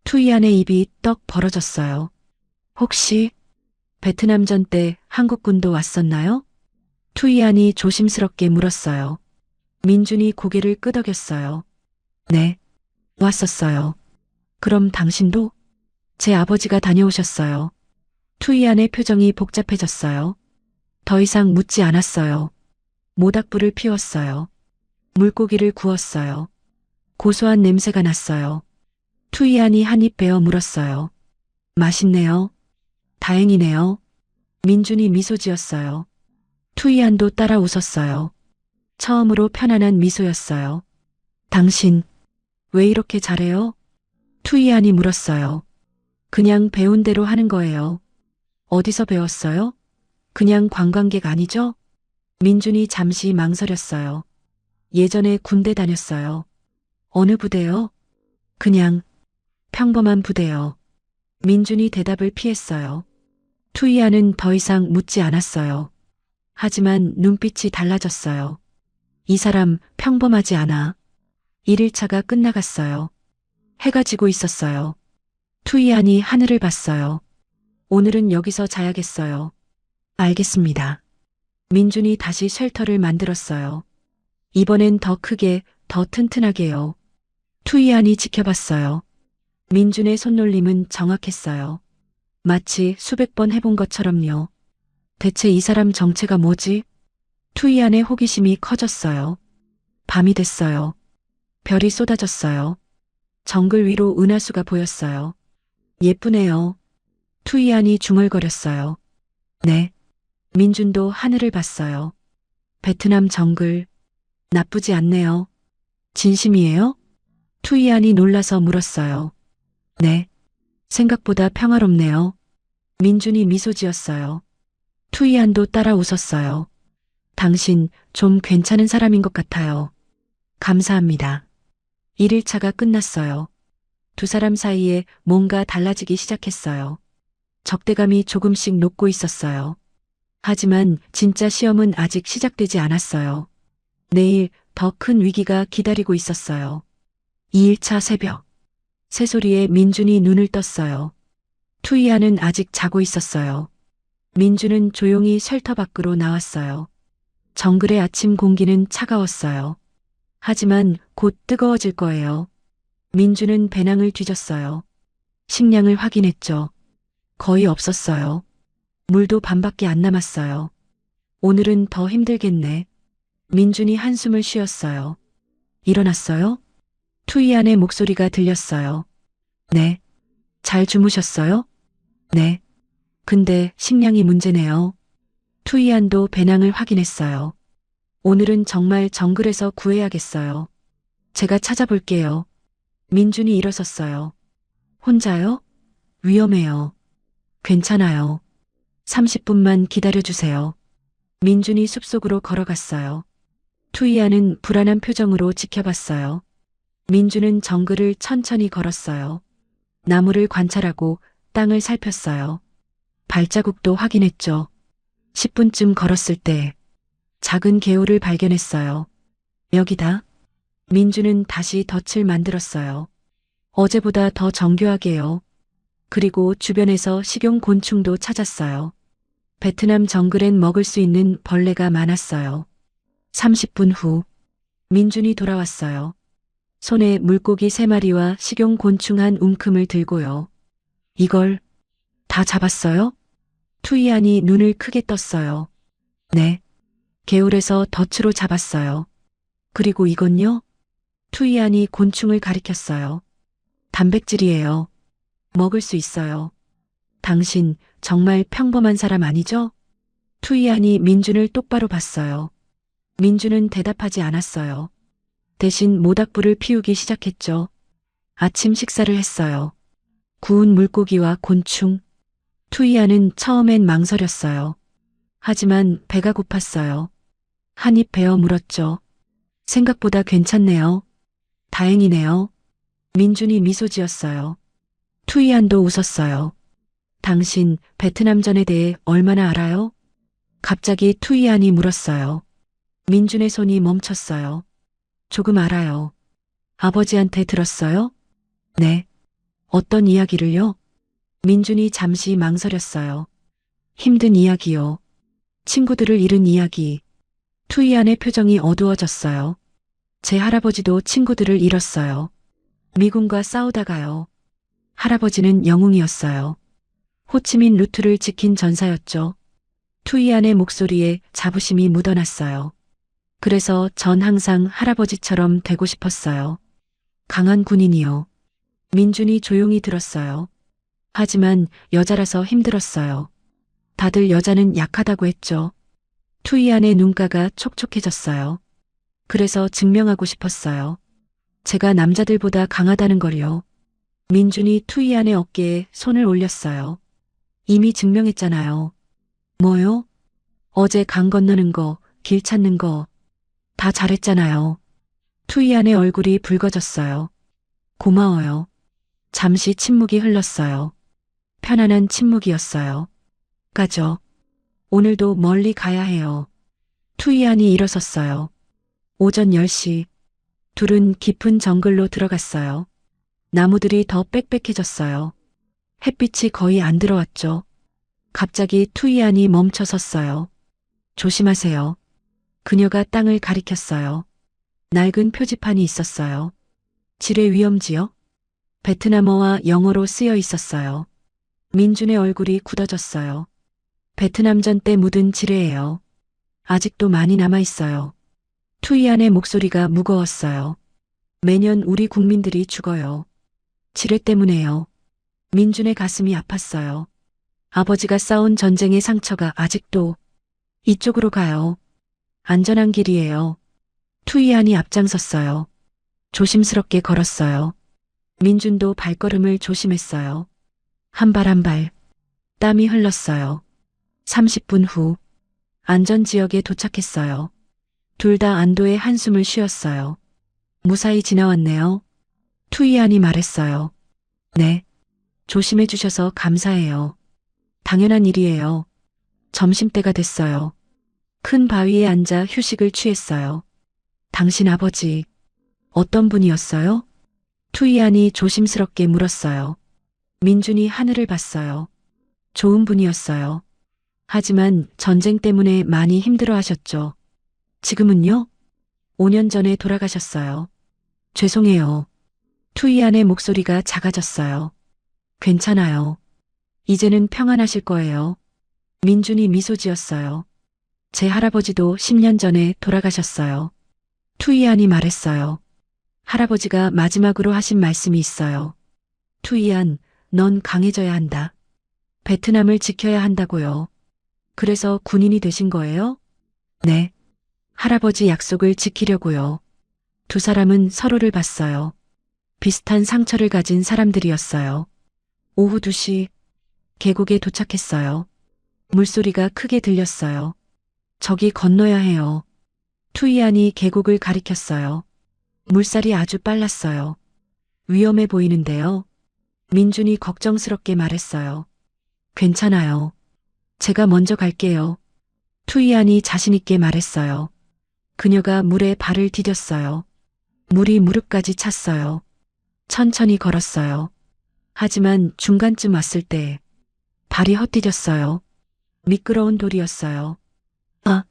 투이안의 입이 떡 벌어졌어요. 혹시 베트남전 때 한국군도 왔었나요? 투이안이 조심스럽게 물었어요. 민준이 고개를 끄덕였어요. 네, 왔었어요. 그럼 당신도? 제 아버지가 다녀오셨어요. 투이안의 표정이 복잡해졌어요. 더 이상 묻지 않았어요. 모닥불을 피웠어요. 물고기를 구웠어요. 고소한 냄새가 났어요. 투이안이 한 입 베어 물었어요. 맛있네요. 다행이네요. 민준이 미소 지었어요. 투이안도 따라 웃었어요. 처음으로 편안한 미소였어요. 당신, 왜 이렇게 잘해요? 투이안이 물었어요. 그냥 배운 대로 하는 거예요. 어디서 배웠어요? 그냥 관광객 아니죠? 민준이 잠시 망설였어요. 예전에 군대 다녔어요. 어느 부대요? 그냥 평범한 부대요. 민준이 대답을 피했어요. 투이안은 더 이상 묻지 않았어요. 하지만 눈빛이 달라졌어요. 이 사람 평범하지 않아. 1일차가 끝나갔어요. 해가 지고 있었어요. 투이안이 하늘을 봤어요. 오늘은 여기서 자야겠어요. 알겠습니다. 민준이 다시 쉘터를 만들었어요. 이번엔 더 크게, 더 튼튼하게요. 투이안이 지켜봤어요. 민준의 손놀림은 정확했어요. 마치 수백 번 해본 것처럼요. 대체 이 사람 정체가 뭐지? 투이안의 호기심이 커졌어요. 밤이 됐어요. 별이 쏟아졌어요. 정글 위로 은하수가 보였어요. 예쁘네요. 투이안이 중얼거렸어요. 네. 민준도 하늘을 봤어요. 베트남 정글. 나쁘지 않네요. 진심이에요? 투이안이 놀라서 물었어요. 네. 생각보다 평화롭네요. 민준이 미소 지었어요. 투이안도 따라 웃었어요. 당신 좀 괜찮은 사람인 것 같아요. 감사합니다. 1일차가 끝났어요. 두 사람 사이에 뭔가 달라지기 시작했어요. 적대감이 조금씩 녹고 있었어요. 하지만 진짜 시험은 아직 시작되지 않았어요. 내일 더 큰 위기가 기다리고 있었어요. 2일차 새벽. 새소리에 민준이 눈을 떴어요. 투이안은 아직 자고 있었어요. 민준은 조용히 쉘터 밖으로 나왔어요. 정글의 아침 공기는 차가웠어요. 하지만 곧 뜨거워질 거예요. 민준은 배낭을 뒤졌어요. 식량을 확인했죠. 거의 없었어요. 물도 반밖에 안 남았어요. 오늘은 더 힘들겠네. 민준이 한숨을 쉬었어요. 일어났어요? 투이안의 목소리가 들렸어요. 네. 잘 주무셨어요? 네. 근데 식량이 문제네요. 투이안도 배낭을 확인했어요. 오늘은 정말 정글에서 구해야겠어요. 제가 찾아볼게요. 민준이 일어섰어요. 혼자요? 위험해요. 괜찮아요. 30분만 기다려주세요. 민준이 숲속으로 걸어갔어요. 투이안은 불안한 표정으로 지켜봤어요. 민준은 정글을 천천히 걸었어요. 나무를 관찰하고 땅을 살폈어요. 발자국도 확인했죠. 10분쯤 걸었을 때 작은 개울을 발견했어요. 여기다. 민준은 다시 덫을 만들었어요. 어제보다 더 정교하게요. 그리고 주변에서 식용 곤충도 찾았어요. 베트남 정글엔 먹을 수 있는 벌레가 많았어요. 30분 후 민준이 돌아왔어요. 손에 물고기 3마리와 식용 곤충 한 움큼을 들고요. 이걸 다 잡았어요? 투이안이 눈을 크게 떴어요. 네. 개울에서 덫으로 잡았어요. 그리고 이건요? 투이안이 곤충을 가리켰어요. 단백질이에요. 먹을 수 있어요. 당신 정말 평범한 사람 아니죠? 투이안이 민준을 똑바로 봤어요. 민준은 대답하지 않았어요. 대신 모닥불을 피우기 시작했죠. 아침 식사를 했어요. 구운 물고기와 곤충. 투이안은 처음엔 망설였어요. 하지만 배가 고팠어요. 한 입 베어 물었죠. 생각보다 괜찮네요. 다행이네요. 민준이 미소 지었어요. 투이안도 웃었어요. 당신 베트남전에 대해 얼마나 알아요? 갑자기 투이안이 물었어요. 민준의 손이 멈췄어요. 조금 알아요. 아버지한테 들었어요? 네. 어떤 이야기를요? 민준이 잠시 망설였어요. 힘든 이야기요. 친구들을 잃은 이야기. 투이안의 표정이 어두워졌어요. 제 할아버지도 친구들을 잃었어요. 미군과 싸우다가요. 할아버지는 영웅이었어요. 호치민 루트를 지킨 전사였죠. 투이안의 목소리에 자부심이 묻어났어요. 그래서 전 항상 할아버지처럼 되고 싶었어요. 강한 군인이요. 민준이 조용히 들었어요. 하지만 여자라서 힘들었어요. 다들 여자는 약하다고 했죠. 투이안의 눈가가 촉촉해졌어요. 그래서 증명하고 싶었어요. 제가 남자들보다 강하다는 걸요. 민준이 투이안의 어깨에 손을 올렸어요. 이미 증명했잖아요. 뭐요? 어제 강 건너는 거, 길 찾는 거, 다 잘했잖아요. 투이안의 얼굴이 붉어졌어요. 고마워요. 잠시 침묵이 흘렀어요. 편안한 침묵이었어요. 가죠. 오늘도 멀리 가야 해요. 투이안이 일어섰어요. 오전 10시. 둘은 깊은 정글로 들어갔어요. 나무들이 더 빽빽해졌어요. 햇빛이 거의 안 들어왔죠. 갑자기 투이안이 멈춰 섰어요. 조심하세요. 그녀가 땅을 가리켰어요. 낡은 표지판이 있었어요. 지뢰 위험지역? 베트남어와 영어로 쓰여 있었어요. 민준의 얼굴이 굳어졌어요. 베트남전 때 묻은 지뢰예요. 아직도 많이 남아 있어요. 투이안의 목소리가 무거웠어요. 매년 우리 국민들이 죽어요. 지뢰 때문에요. 민준의 가슴이 아팠어요. 아버지가 싸운 전쟁의 상처가 아직도 이쪽으로 가요. 안전한 길이에요. 투이안이 앞장섰어요. 조심스럽게 걸었어요. 민준도 발걸음을 조심했어요. 한 발 한 발. 땀이 흘렀어요. 30분 후 안전지역에 도착했어요. 둘 다 안도의 한숨을 쉬었어요. 무사히 지나왔네요. 투이안이 말했어요. 네. 조심해 주셔서 감사해요. 당연한 일이에요. 점심때가 됐어요. 큰 바위에 앉아 휴식을 취했어요. 당신 아버지, 어떤 분이었어요? 투이안이 조심스럽게 물었어요. 민준이 하늘을 봤어요. 좋은 분이었어요. 하지만 전쟁 때문에 많이 힘들어 하셨죠. 지금은요? 5년 전에 돌아가셨어요. 죄송해요. 투이안의 목소리가 작아졌어요. 괜찮아요. 이제는 평안하실 거예요. 민준이 미소 지었어요. 제 할아버지도 10년 전에 돌아가셨어요. 투이안이 말했어요. 할아버지가 마지막으로 하신 말씀이 있어요. 투이안, 넌 강해져야 한다. 베트남을 지켜야 한다고요. 그래서 군인이 되신 거예요? 네. 할아버지 약속을 지키려고요. 두 사람은 서로를 봤어요. 비슷한 상처를 가진 사람들이었어요. 오후 2시, 계곡에 도착했어요. 물소리가 크게 들렸어요. 저기 건너야 해요. 투이안이 계곡을 가리켰어요. 물살이 아주 빨랐어요. 위험해 보이는데요. 민준이 걱정스럽게 말했어요. 괜찮아요. 제가 먼저 갈게요. 투이안이 자신있게 말했어요. 그녀가 물에 발을 디뎠어요. 물이 무릎까지 찼어요. 천천히 걸었어요. 하지만 중간쯤 왔을 때 발이 헛디뎠어요. 미끄러운 돌이었어요. 아!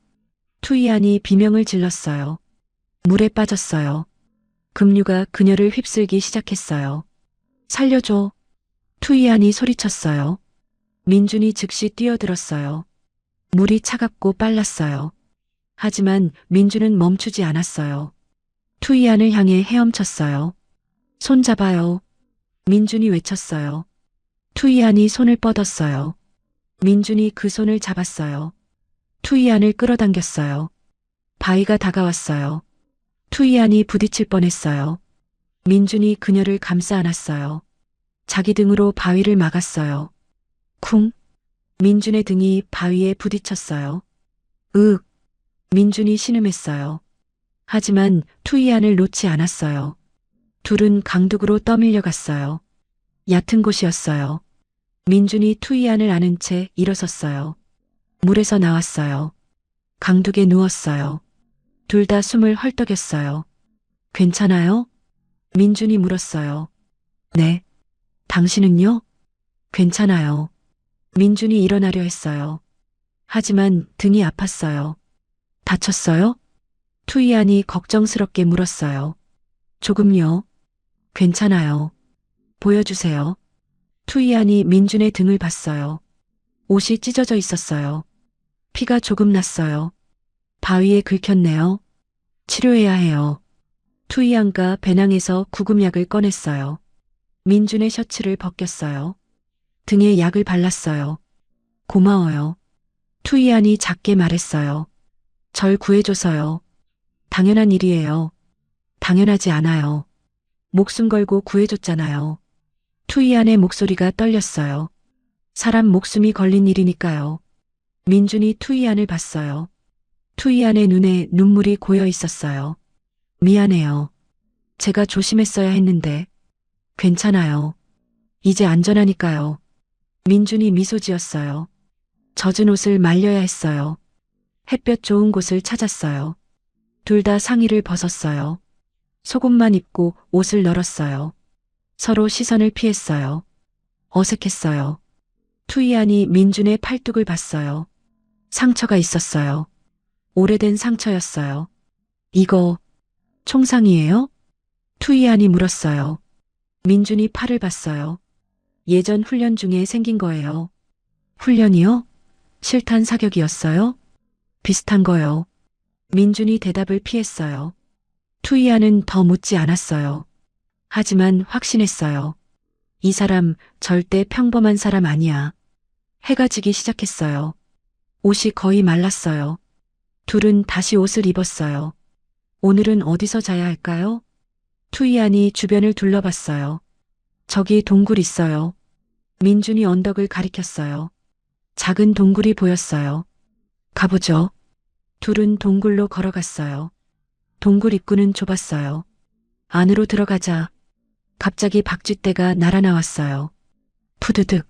투이안이 비명을 질렀어요. 물에 빠졌어요. 급류가 그녀를 휩쓸기 시작했어요. 살려줘. 투이안이 소리쳤어요. 민준이 즉시 뛰어들었어요. 물이 차갑고 빨랐어요. 하지만 민준은 멈추지 않았어요. 투이안을 향해 헤엄쳤어요. 손 잡아요. 민준이 외쳤어요. 투이안이 손을 뻗었어요. 민준이 그 손을 잡았어요. 투이안을 끌어당겼어요. 바위가 다가왔어요. 투이안이 부딪힐 뻔했어요. 민준이 그녀를 감싸 안았어요. 자기 등으로 바위를 막았어요. 쿵! 민준의 등이 바위에 부딪혔어요. 으윽! 민준이 신음했어요. 하지만 투이안을 놓지 않았어요. 둘은 강둑으로 떠밀려 갔어요. 얕은 곳이었어요. 민준이 투이안을 안은 채 일어섰어요. 물에서 나왔어요. 강둑에 누웠어요. 둘 다 숨을 헐떡였어요. 괜찮아요? 민준이 물었어요. 네. 당신은요? 괜찮아요. 민준이 일어나려 했어요. 하지만 등이 아팠어요. 다쳤어요? 투이안이 걱정스럽게 물었어요. 조금요. 괜찮아요. 보여주세요. 투이안이 민준의 등을 봤어요. 옷이 찢어져 있었어요. 피가 조금 났어요. 바위에 긁혔네요. 치료해야 해요. 투이안과 배낭에서 구급약을 꺼냈어요. 민준의 셔츠를 벗겼어요. 등에 약을 발랐어요. 고마워요. 투이안이 작게 말했어요. 절 구해줘서요. 당연한 일이에요. 당연하지 않아요. 목숨 걸고 구해줬잖아요. 투이안의 목소리가 떨렸어요. 사람 목숨이 걸린 일이니까요. 민준이 투이안을 봤어요. 투이안의 눈에 눈물이 고여 있었어요. 미안해요. 제가 조심했어야 했는데. 괜찮아요. 이제 안전하니까요. 민준이 미소 지었어요. 젖은 옷을 말려야 했어요. 햇볕 좋은 곳을 찾았어요. 둘 다 상의를 벗었어요. 속옷만 입고 옷을 널었어요. 서로 시선을 피했어요. 어색했어요. 투이안이 민준의 팔뚝을 봤어요. 상처가 있었어요. 오래된 상처였어요. 이거 총상이에요? 투이안이 물었어요. 민준이 팔을 봤어요. 예전 훈련 중에 생긴 거예요. 훈련이요? 실탄 사격이었어요? 비슷한 거요. 민준이 대답을 피했어요. 투이안은 더 묻지 않았어요. 하지만 확신했어요. 이 사람 절대 평범한 사람 아니야. 해가 지기 시작했어요. 옷이 거의 말랐어요. 둘은 다시 옷을 입었어요. 오늘은 어디서 자야 할까요? 투이안이 주변을 둘러봤어요. 저기 동굴 있어요. 민준이 언덕을 가리켰어요. 작은 동굴이 보였어요. 가보죠. 둘은 동굴로 걸어갔어요. 동굴 입구는 좁았어요. 안으로 들어가자 갑자기 박쥐떼가 날아나왔어요. 푸드득.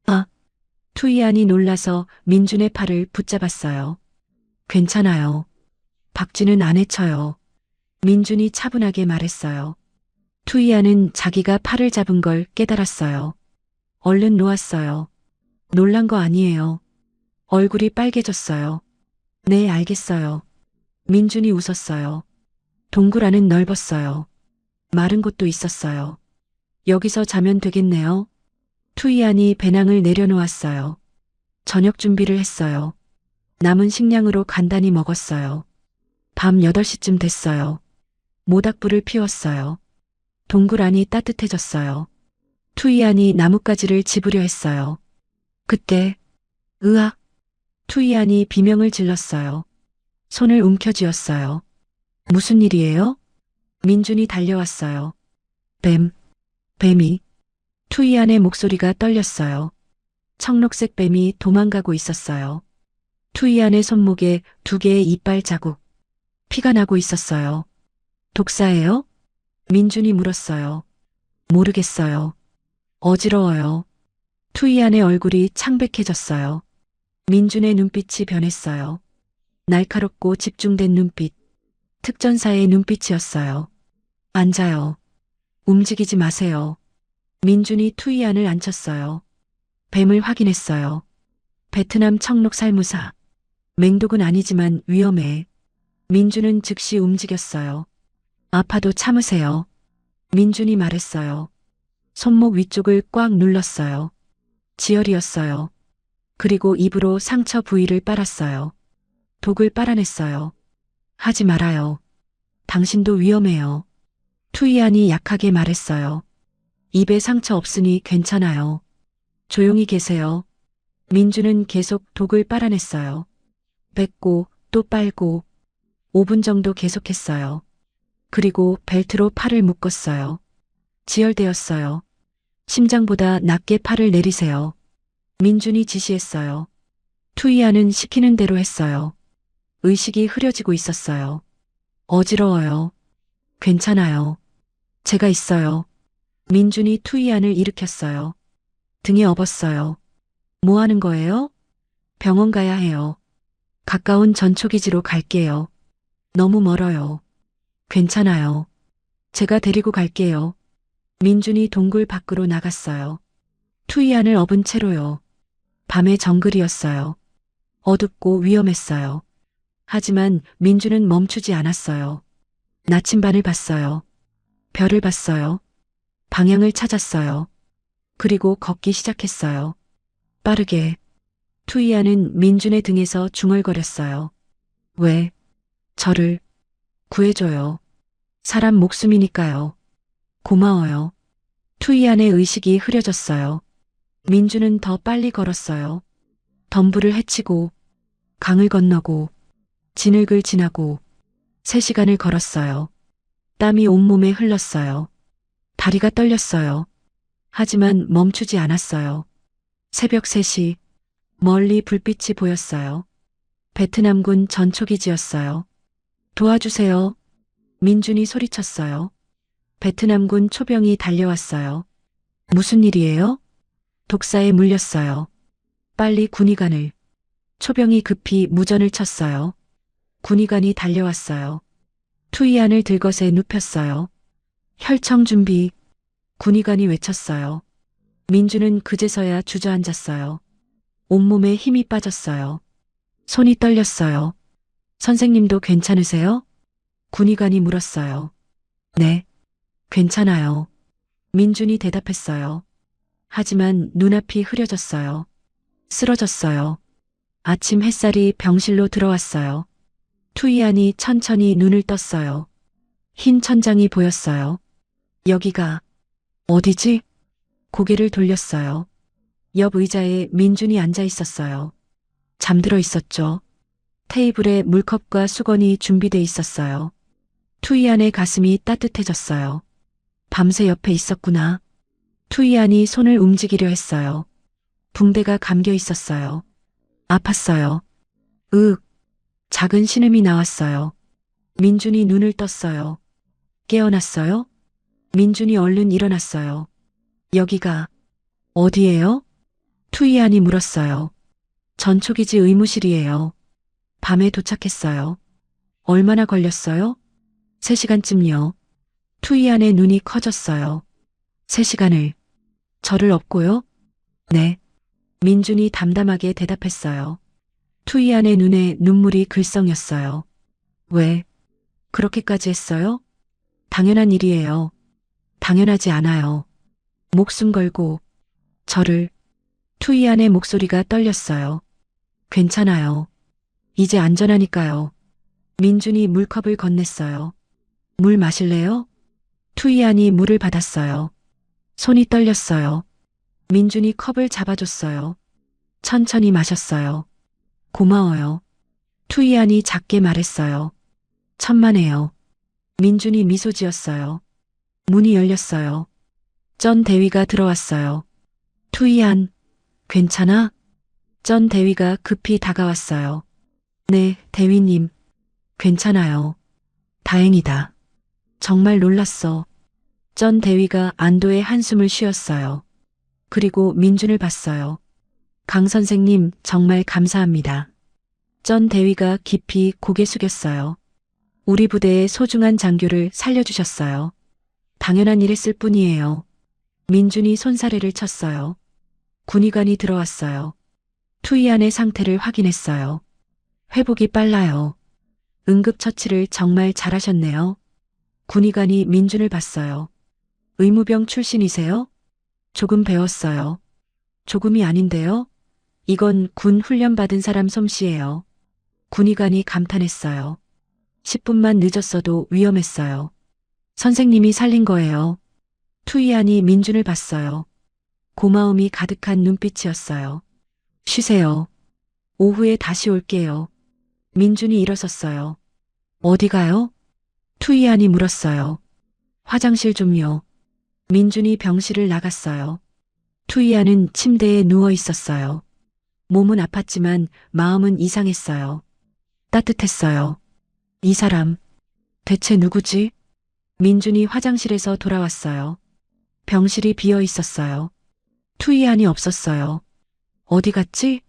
아! 투이안이 놀라서 민준의 팔을 붙잡았어요. 괜찮아요. 박쥐는 안 해쳐요. 민준이 차분하게 말했어요. 투이안은 자기가 팔을 잡은 걸 깨달았어요. 얼른 놓았어요. 놀란 거 아니에요. 얼굴이 빨개졌어요. 네, 알겠어요. 민준이 웃었어요. 동굴 안은 넓었어요. 마른 곳도 있었어요. 여기서 자면 되겠네요. 투이안이 배낭을 내려놓았어요. 저녁 준비를 했어요. 남은 식량으로 간단히 먹었어요. 밤 8시쯤 됐어요. 모닥불을 피웠어요. 동굴 안이 따뜻해졌어요. 투이안이 나뭇가지를 집으려 했어요. 그때 으악! 투이안이 비명을 질렀어요. 손을 움켜쥐었어요. 무슨 일이에요? 민준이 달려왔어요. 뱀이. 투이안의 목소리가 떨렸어요. 청록색 뱀이 도망가고 있었어요. 투이안의 손목에 2개의 이빨 자국. 피가 나고 있었어요. 독사예요? 민준이 물었어요. 모르겠어요. 어지러워요. 투이안의 얼굴이 창백해졌어요. 민준의 눈빛이 변했어요. 날카롭고 집중된 눈빛. 특전사의 눈빛이었어요. 앉아요. 움직이지 마세요. 민준이 투이안을 앉혔어요. 뱀을 확인했어요. 베트남 청록 살무사. 맹독은 아니지만 위험해. 민준은 즉시 움직였어요. 아파도 참으세요. 민준이 말했어요. 손목 위쪽을 꽉 눌렀어요. 지혈이었어요. 그리고 입으로 상처 부위를 빨았어요. 독을 빨아냈어요. 하지 말아요. 당신도 위험해요. 투이안이 약하게 말했어요. 입에 상처 없으니 괜찮아요. 조용히 계세요. 민준은 계속 독을 빨아냈어요. 뱉고 또 빨고 5분 정도 계속했어요. 그리고 벨트로 팔을 묶었어요. 지혈되었어요. 심장보다 낮게 팔을 내리세요. 민준이 지시했어요. 투이안은 시키는 대로 했어요. 의식이 흐려지고 있었어요. 어지러워요. 괜찮아요. 제가 있어요. 민준이 투이안을 일으켰어요. 등에 업었어요. 뭐 하는 거예요? 병원 가야 해요. 가까운 전초기지로 갈게요. 너무 멀어요. 괜찮아요. 제가 데리고 갈게요. 민준이 동굴 밖으로 나갔어요. 투이안을 업은 채로요. 밤의 정글이었어요. 어둡고 위험했어요. 하지만 민준은 멈추지 않았어요. 나침반을 봤어요. 별을 봤어요. 방향을 찾았어요. 그리고 걷기 시작했어요. 빠르게. 투이안은 민준의 등에서 중얼거렸어요. 왜? 저를 구해줘요. 사람 목숨이니까요. 고마워요. 투이안의 의식이 흐려졌어요. 민준은 더 빨리 걸었어요. 덤불을 헤치고 강을 건너고 진흙을 지나고 3시간을 걸었어요. 땀이 온몸에 흘렀어요. 다리가 떨렸어요. 하지만 멈추지 않았어요. 새벽 3시 멀리 불빛이 보였어요. 베트남군 전초기지였어요. 도와주세요. 민준이 소리쳤어요. 베트남군 초병이 달려왔어요. 무슨 일이에요? 독사에 물렸어요. 빨리 군의관을. 초병이 급히 무전을 쳤어요. 군의관이 달려왔어요. 투이안을 들것에 눕혔어요. 혈청 준비. 군의관이 외쳤어요. 민주는 그제서야 주저앉았어요. 온몸에 힘이 빠졌어요. 손이 떨렸어요. 선생님도 괜찮으세요? 군의관이 물었어요. 네, 괜찮아요. 민준이 대답했어요. 하지만 눈앞이 흐려졌어요. 쓰러졌어요. 아침 햇살이 병실로 들어왔어요. 투이안이 천천히 눈을 떴어요. 흰 천장이 보였어요. 여기가 어디지? 고개를 돌렸어요. 옆 의자에 민준이 앉아 있었어요. 잠들어 있었죠. 테이블에 물컵과 수건이 준비돼 있었어요. 투이안의 가슴이 따뜻해졌어요. 밤새 옆에 있었구나. 투이안이 손을 움직이려 했어요. 붕대가 감겨 있었어요. 아팠어요. 으윽. 작은 신음이 나왔어요. 민준이 눈을 떴어요. 깨어났어요? 민준이 얼른 일어났어요. 여기가 어디예요? 투이안이 물었어요. 전초기지 의무실이에요. 밤에 도착했어요. 얼마나 걸렸어요? 3시간쯤요. 투이안의 눈이 커졌어요. 3시간을. 저를 업고요? 네. 민준이 담담하게 대답했어요. 투이안의 눈에 눈물이 글썽였어요. 왜? 그렇게까지 했어요? 당연한 일이에요. 당연하지 않아요. 목숨 걸고 저를. 투이안의 목소리가 떨렸어요. 괜찮아요. 이제 안전하니까요. 민준이 물컵을 건넸어요. 물 마실래요? 투이안이 물을 받았어요. 손이 떨렸어요. 민준이 컵을 잡아줬어요. 천천히 마셨어요. 고마워요. 투이안이 작게 말했어요. 천만에요. 민준이 미소 지었어요. 문이 열렸어요. 전 대위가 들어왔어요. 투이안, 괜찮아? 전 대위가 급히 다가왔어요. 네, 대위님. 괜찮아요. 다행이다. 정말 놀랐어. 전 대위가 안도의 한숨을 쉬었어요. 그리고 민준을 봤어요. 강 선생님, 정말 감사합니다. 전 대위가 깊이 고개 숙였어요. 우리 부대의 소중한 장교를 살려주셨어요. 당연한 일했을 뿐이에요. 민준이 손사래를 쳤어요. 군의관이 들어왔어요. 투이안의 상태를 확인했어요. 회복이 빨라요. 응급처치를 정말 잘하셨네요. 군의관이 민준을 봤어요. 의무병 출신이세요? 조금 배웠어요. 조금이 아닌데요? 이건 군 훈련 받은 사람 솜씨예요. 군의관이 감탄했어요. 10분만 늦었어도 위험했어요. 선생님이 살린 거예요. 투이안이 민준을 봤어요. 고마움이 가득한 눈빛이었어요. 쉬세요. 오후에 다시 올게요. 민준이 일어섰어요. 어디 가요? 투이안이 물었어요. 화장실 좀요. 민준이 병실을 나갔어요. 투이안은 침대에 누워 있었어요. 몸은 아팠지만 마음은 이상했어요. 따뜻했어요. 이 사람, 대체 누구지? 민준이 화장실에서 돌아왔어요. 병실이 비어 있었어요. 투이안이 없었어요. 어디 갔지?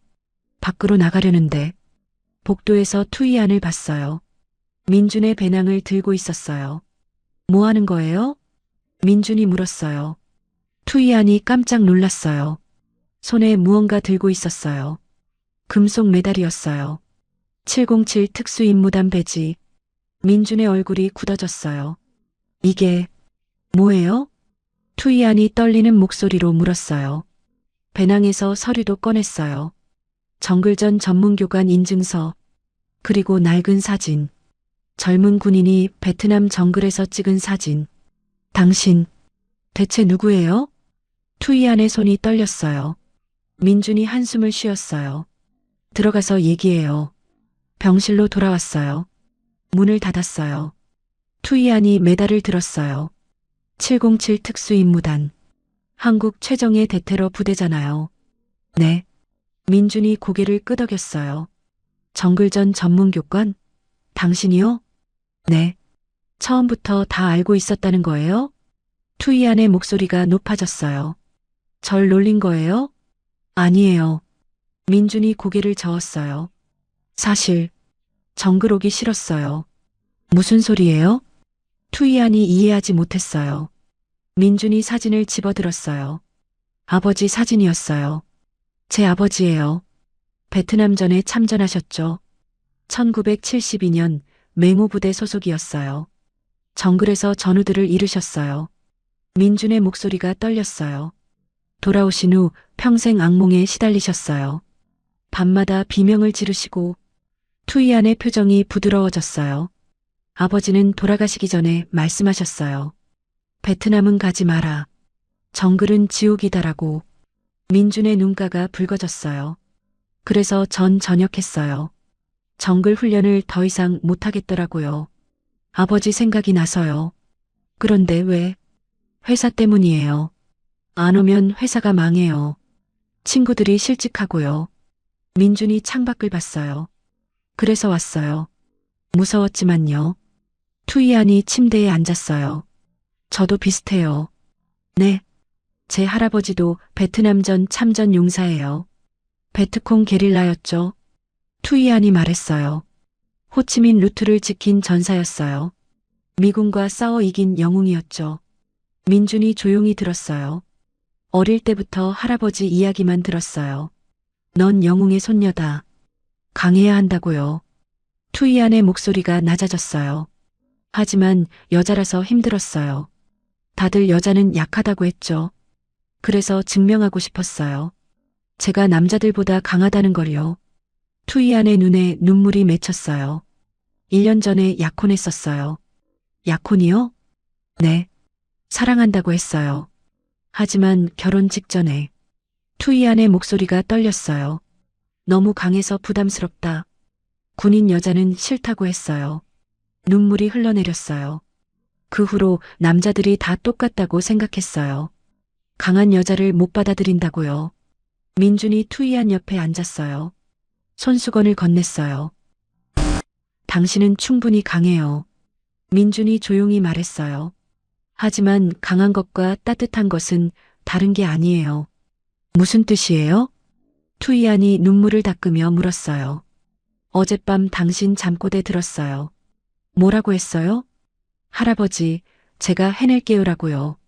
밖으로 나가려는데. 복도에서 투이안을 봤어요. 민준의 배낭을 들고 있었어요. 뭐 하는 거예요? 민준이 물었어요. 투이안이 깜짝 놀랐어요. 손에 무언가 들고 있었어요. 금속 메달이었어요. 707 특수임무단 배지. 민준의 얼굴이 굳어졌어요. 이게 뭐예요? 투이안이 떨리는 목소리로 물었어요. 배낭에서 서류도 꺼냈어요. 정글전 전문교관 인증서, 그리고 낡은 사진. 젊은 군인이 베트남 정글에서 찍은 사진. 당신, 대체 누구예요? 투이안의 손이 떨렸어요. 민준이 한숨을 쉬었어요. 들어가서 얘기해요. 병실로 돌아왔어요. 문을 닫았어요. 투이안이 메달을 들었어요. 707 특수임무단. 한국 최정예 대테러 부대잖아요. 네. 민준이 고개를 끄덕였어요. 정글전 전문교관? 당신이요? 네. 처음부터 다 알고 있었다는 거예요? 투이안의 목소리가 높아졌어요. 절 놀린 거예요? 아니에요. 민준이 고개를 저었어요. 사실 정글 오기 싫었어요. 무슨 소리예요? 투이안이 이해하지 못했어요. 민준이 사진을 집어들었어요. 아버지 사진이었어요. 제 아버지예요. 베트남전에 참전하셨죠. 1972년 맹호부대 소속이었어요. 정글에서 전우들을 이루셨어요. 민준의 목소리가 떨렸어요. 돌아오신 후 평생 악몽에 시달리셨어요. 밤마다 비명을 지르시고 투이안의 표정이 부드러워졌어요. 아버지는 돌아가시기 전에 말씀하셨어요. 베트남은 가지 마라. 정글은 지옥이다라고. 민준의 눈가가 붉어졌어요. 그래서 전 전역했어요. 정글 훈련을 더 이상 못하겠더라고요. 아버지 생각이 나서요. 그런데 왜? 회사 때문이에요. 안 오면 회사가 망해요. 친구들이 실직하고요. 민준이 창밖을 봤어요. 그래서 왔어요. 무서웠지만요. 투이안이 침대에 앉았어요. 저도 비슷해요. 네. 제 할아버지도 베트남전 참전 용사예요. 베트콩 게릴라였죠. 투이안이 말했어요. 호치민 루트를 지킨 전사였어요. 미군과 싸워 이긴 영웅이었죠. 민준이 조용히 들었어요. 어릴 때부터 할아버지 이야기만 들었어요. 넌 영웅의 손녀다. 강해야 한다고요. 투이안의 목소리가 낮아졌어요. 하지만 여자라서 힘들었어요. 다들 여자는 약하다고 했죠. 그래서 증명하고 싶었어요. 제가 남자들보다 강하다는 걸요. 투이안의 눈에 눈물이 맺혔어요. 1년 전에 약혼했었어요. 약혼이요? 네. 사랑한다고 했어요. 하지만 결혼 직전에 투이안의 목소리가 떨렸어요. 너무 강해서 부담스럽다. 군인 여자는 싫다고 했어요. 눈물이 흘러내렸어요. 그 후로 남자들이 다 똑같다고 생각했어요. 강한 여자를 못 받아들인다고요. 민준이 투이안 옆에 앉았어요. 손수건을 건넸어요. 당신은 충분히 강해요. 민준이 조용히 말했어요. 하지만 강한 것과 따뜻한 것은 다른 게 아니에요. 무슨 뜻이에요? 투이안이 눈물을 닦으며 물었어요. 어젯밤 당신 잠꼬대 들었어요. 뭐라고 했어요? 할아버지, 제가 해낼게요라고요.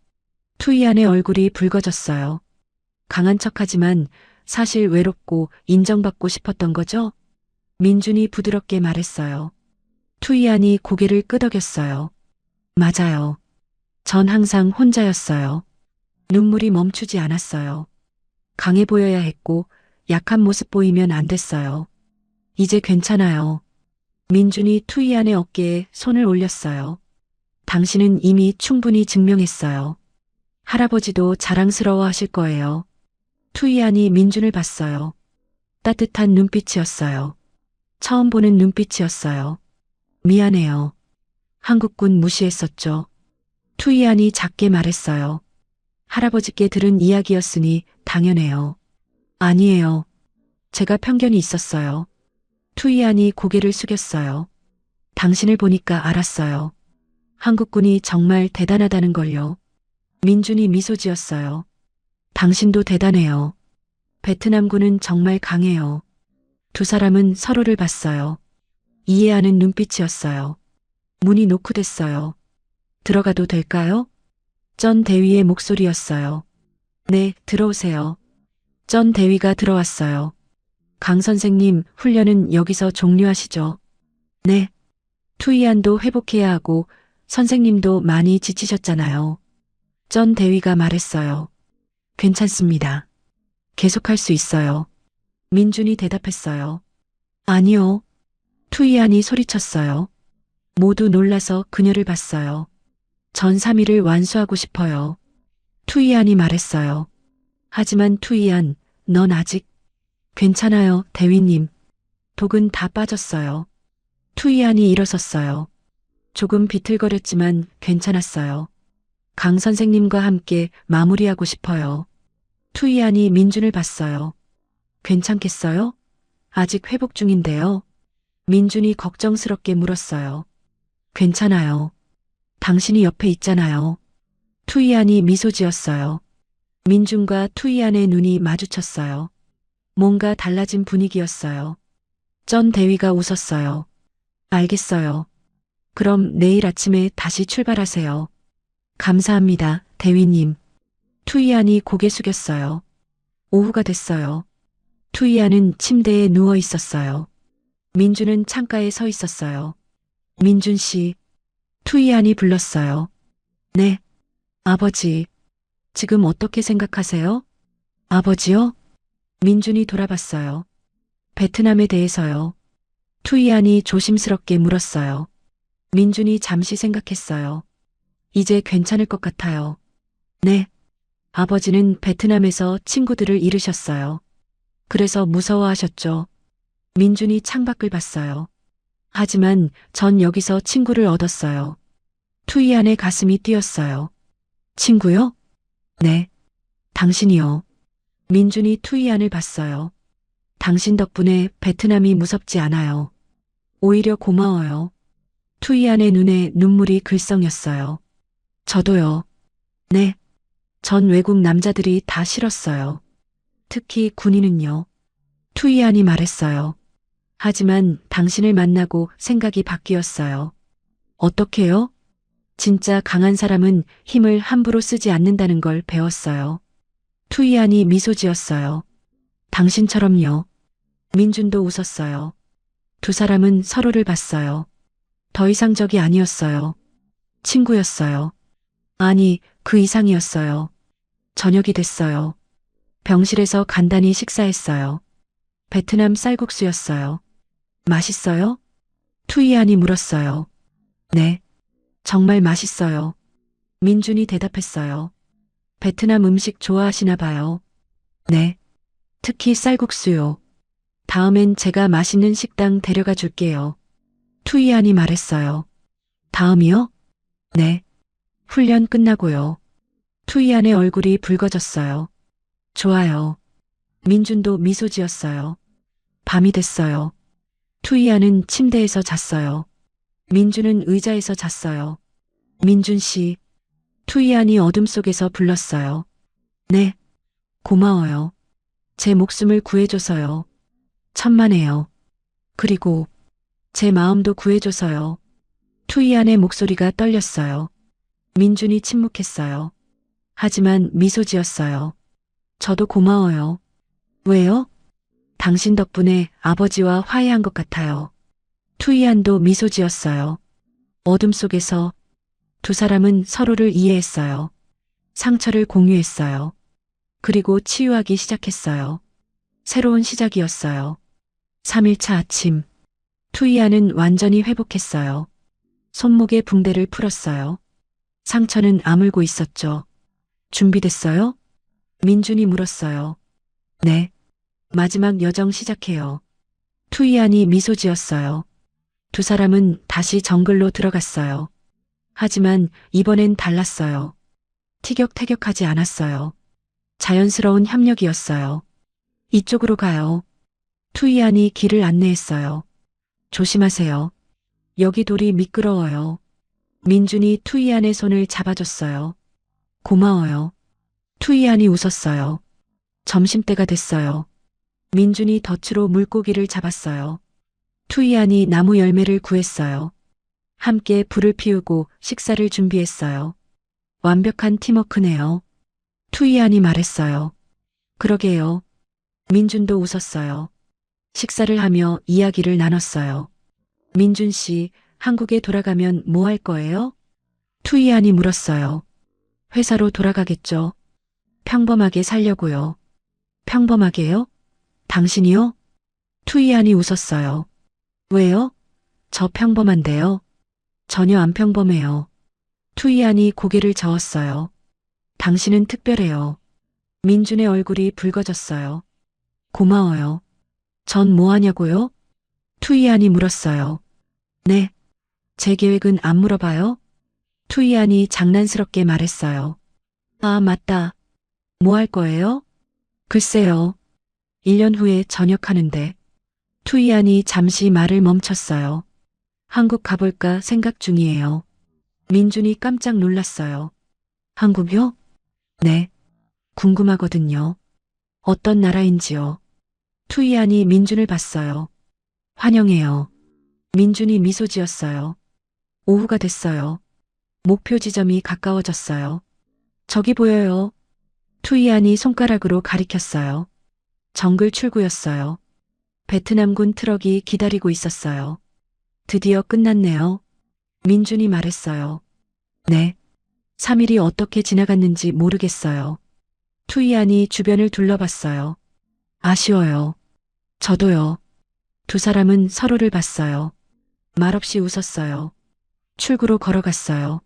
투이안의 얼굴이 붉어졌어요. 강한 척하지만 사실 외롭고 인정받고 싶었던 거죠? 민준이 부드럽게 말했어요. 투이안이 고개를 끄덕였어요. 맞아요. 전 항상 혼자였어요. 눈물이 멈추지 않았어요. 강해 보여야 했고 약한 모습 보이면 안 됐어요. 이제 괜찮아요. 민준이 투이안의 어깨에 손을 올렸어요. 당신은 이미 충분히 증명했어요. 할아버지도 자랑스러워 하실 거예요. 투이안이 민준을 봤어요. 따뜻한 눈빛이었어요. 처음 보는 눈빛이었어요. 미안해요. 한국군 무시했었죠. 투이안이 작게 말했어요. 할아버지께 들은 이야기였으니 당연해요. 아니에요. 제가 편견이 있었어요. 투이안이 고개를 숙였어요. 당신을 보니까 알았어요. 한국군이 정말 대단하다는 걸요. 민준이 미소 지었어요. 당신도 대단해요. 베트남군은 정말 강해요. 두 사람은 서로를 봤어요. 이해하는 눈빛이었어요. 문이 노크됐어요. 들어가도 될까요? 전 대위의 목소리였어요. 네, 들어오세요. 전 대위가 들어왔어요. 강 선생님, 훈련은 여기서 종료하시죠? 네. 투이안도 회복해야 하고 선생님도 많이 지치셨잖아요. 전 대위가 말했어요. 괜찮습니다. 계속할 수 있어요. 민준이 대답했어요. 아니요. 투이안이 소리쳤어요. 모두 놀라서 그녀를 봤어요. 전 3일을 완수하고 싶어요. 투이안이 말했어요. 하지만 투이안, 넌 아직 괜찮아요, 대위님. 독은 다 빠졌어요. 투이안이 일어섰어요. 조금 비틀거렸지만 괜찮았어요. 강 선생님과 함께 마무리하고 싶어요. 투이안이 민준을 봤어요. 괜찮겠어요? 아직 회복 중인데요. 민준이 걱정스럽게 물었어요. 괜찮아요. 당신이 옆에 있잖아요. 투이안이 미소 지었어요. 민준과 투이안의 눈이 마주쳤어요. 뭔가 달라진 분위기였어요. 전 대위가 웃었어요. 알겠어요. 그럼 내일 아침에 다시 출발하세요. 감사합니다, 대위님. 투이안이 고개 숙였어요. 오후가 됐어요. 투이안은 침대에 누워 있었어요. 민주는 창가에 서 있었어요. 민준 씨, 투이안이 불렀어요. 네, 아버지. 지금 어떻게 생각하세요? 아버지요? 민준이 돌아봤어요. 베트남에 대해서요. 투이안이 조심스럽게 물었어요. 민준이 잠시 생각했어요. 이제 괜찮을 것 같아요. 네. 아버지는 베트남에서 친구들을 잃으셨어요. 그래서 무서워하셨죠. 민준이 창밖을 봤어요. 하지만 전 여기서 친구를 얻었어요. 투이안의 가슴이 뛰었어요. 친구요? 네. 당신이요. 민준이 투이안을 봤어요. 당신 덕분에 베트남이 무섭지 않아요. 오히려 고마워요. 투이안의 눈에 눈물이 글썽였어요. 저도요. 네. 전 외국 남자들이 다 싫었어요. 특히 군인은요. 투이안이 말했어요. 하지만 당신을 만나고 생각이 바뀌었어요. 어떻게요? 진짜 강한 사람은 힘을 함부로 쓰지 않는다는 걸 배웠어요. 투이안이 미소 지었어요. 당신처럼요. 민준도 웃었어요. 두 사람은 서로를 봤어요. 더 이상 적이 아니었어요. 친구였어요. 아니, 그 이상이었어요. 저녁이 됐어요. 병실에서 간단히 식사했어요. 베트남 쌀국수였어요. 맛있어요? 투이안이 물었어요. 네. 정말 맛있어요. 민준이 대답했어요. 베트남 음식 좋아하시나 봐요. 네. 특히 쌀국수요. 다음엔 제가 맛있는 식당 데려가 줄게요. 투이안이 말했어요. 다음이요? 네. 훈련 끝나고요. 투이안의 얼굴이 붉어졌어요. 좋아요. 민준도 미소 지었어요. 밤이 됐어요. 투이안은 침대에서 잤어요. 민준은 의자에서 잤어요. 민준 씨. 투이안이 어둠 속에서 불렀어요. 네. 고마워요. 제 목숨을 구해줘서요. 천만에요. 그리고 제 마음도 구해줘서요. 투이안의 목소리가 떨렸어요. 민준이 침묵했어요. 하지만 미소 지었어요. 저도 고마워요. 왜요? 당신 덕분에 아버지와 화해한 것 같아요. 투이안도 미소 지었어요. 어둠 속에서 두 사람은 서로를 이해했어요. 상처를 공유했어요. 그리고 치유하기 시작했어요. 새로운 시작이었어요. 3일차 아침. 투이안은 완전히 회복했어요. 손목에 붕대를 풀었어요. 상처는 아물고 있었죠. 준비됐어요? 민준이 물었어요. 네. 마지막 여정 시작해요. 투이안이 미소 지었어요. 두 사람은 다시 정글로 들어갔어요. 하지만 이번엔 달랐어요. 티격태격하지 않았어요. 자연스러운 협력이었어요. 이쪽으로 가요. 투이안이 길을 안내했어요. 조심하세요. 여기 돌이 미끄러워요. 민준이 투이안의 손을 잡아줬어요. 고마워요. 투이안이 웃었어요. 점심때가 됐어요. 민준이 덫으로 물고기를 잡았어요. 투이안이 나무 열매를 구했어요. 함께 불을 피우고 식사를 준비했어요. 완벽한 팀워크네요. 투이안이 말했어요. 그러게요. 민준도 웃었어요. 식사를 하며 이야기를 나눴어요. 민준 씨, 한국에 돌아가면 뭐 할 거예요? 투이안이 물었어요. 회사로 돌아가겠죠. 평범하게 살려고요. 평범하게요? 당신이요? 투이안이 웃었어요. 왜요? 저 평범한데요. 전혀 안 평범해요. 투이안이 고개를 저었어요. 당신은 특별해요. 민준의 얼굴이 붉어졌어요. 고마워요. 전 뭐 하냐고요? 투이안이 물었어요. 네. 제 계획은 안 물어봐요? 투이안이 장난스럽게 말했어요. 아, 맞다. 뭐 할 거예요? 글쎄요. 1년 후에 전역하는데. 투이안이 잠시 말을 멈췄어요. 한국 가볼까 생각 중이에요. 민준이 깜짝 놀랐어요. 한국요? 네. 궁금하거든요. 어떤 나라인지요. 투이안이 민준을 봤어요. 환영해요. 민준이 미소 지었어요. 오후가 됐어요. 목표 지점이 가까워졌어요. 저기 보여요. 투이안이 손가락으로 가리켰어요. 정글 출구였어요. 베트남군 트럭이 기다리고 있었어요. 드디어 끝났네요. 민준이 말했어요. 네. 3일이 어떻게 지나갔는지 모르겠어요. 투이안이 주변을 둘러봤어요. 아쉬워요. 저도요. 두 사람은 서로를 봤어요. 말없이 웃었어요. 출구로 걸어갔어요.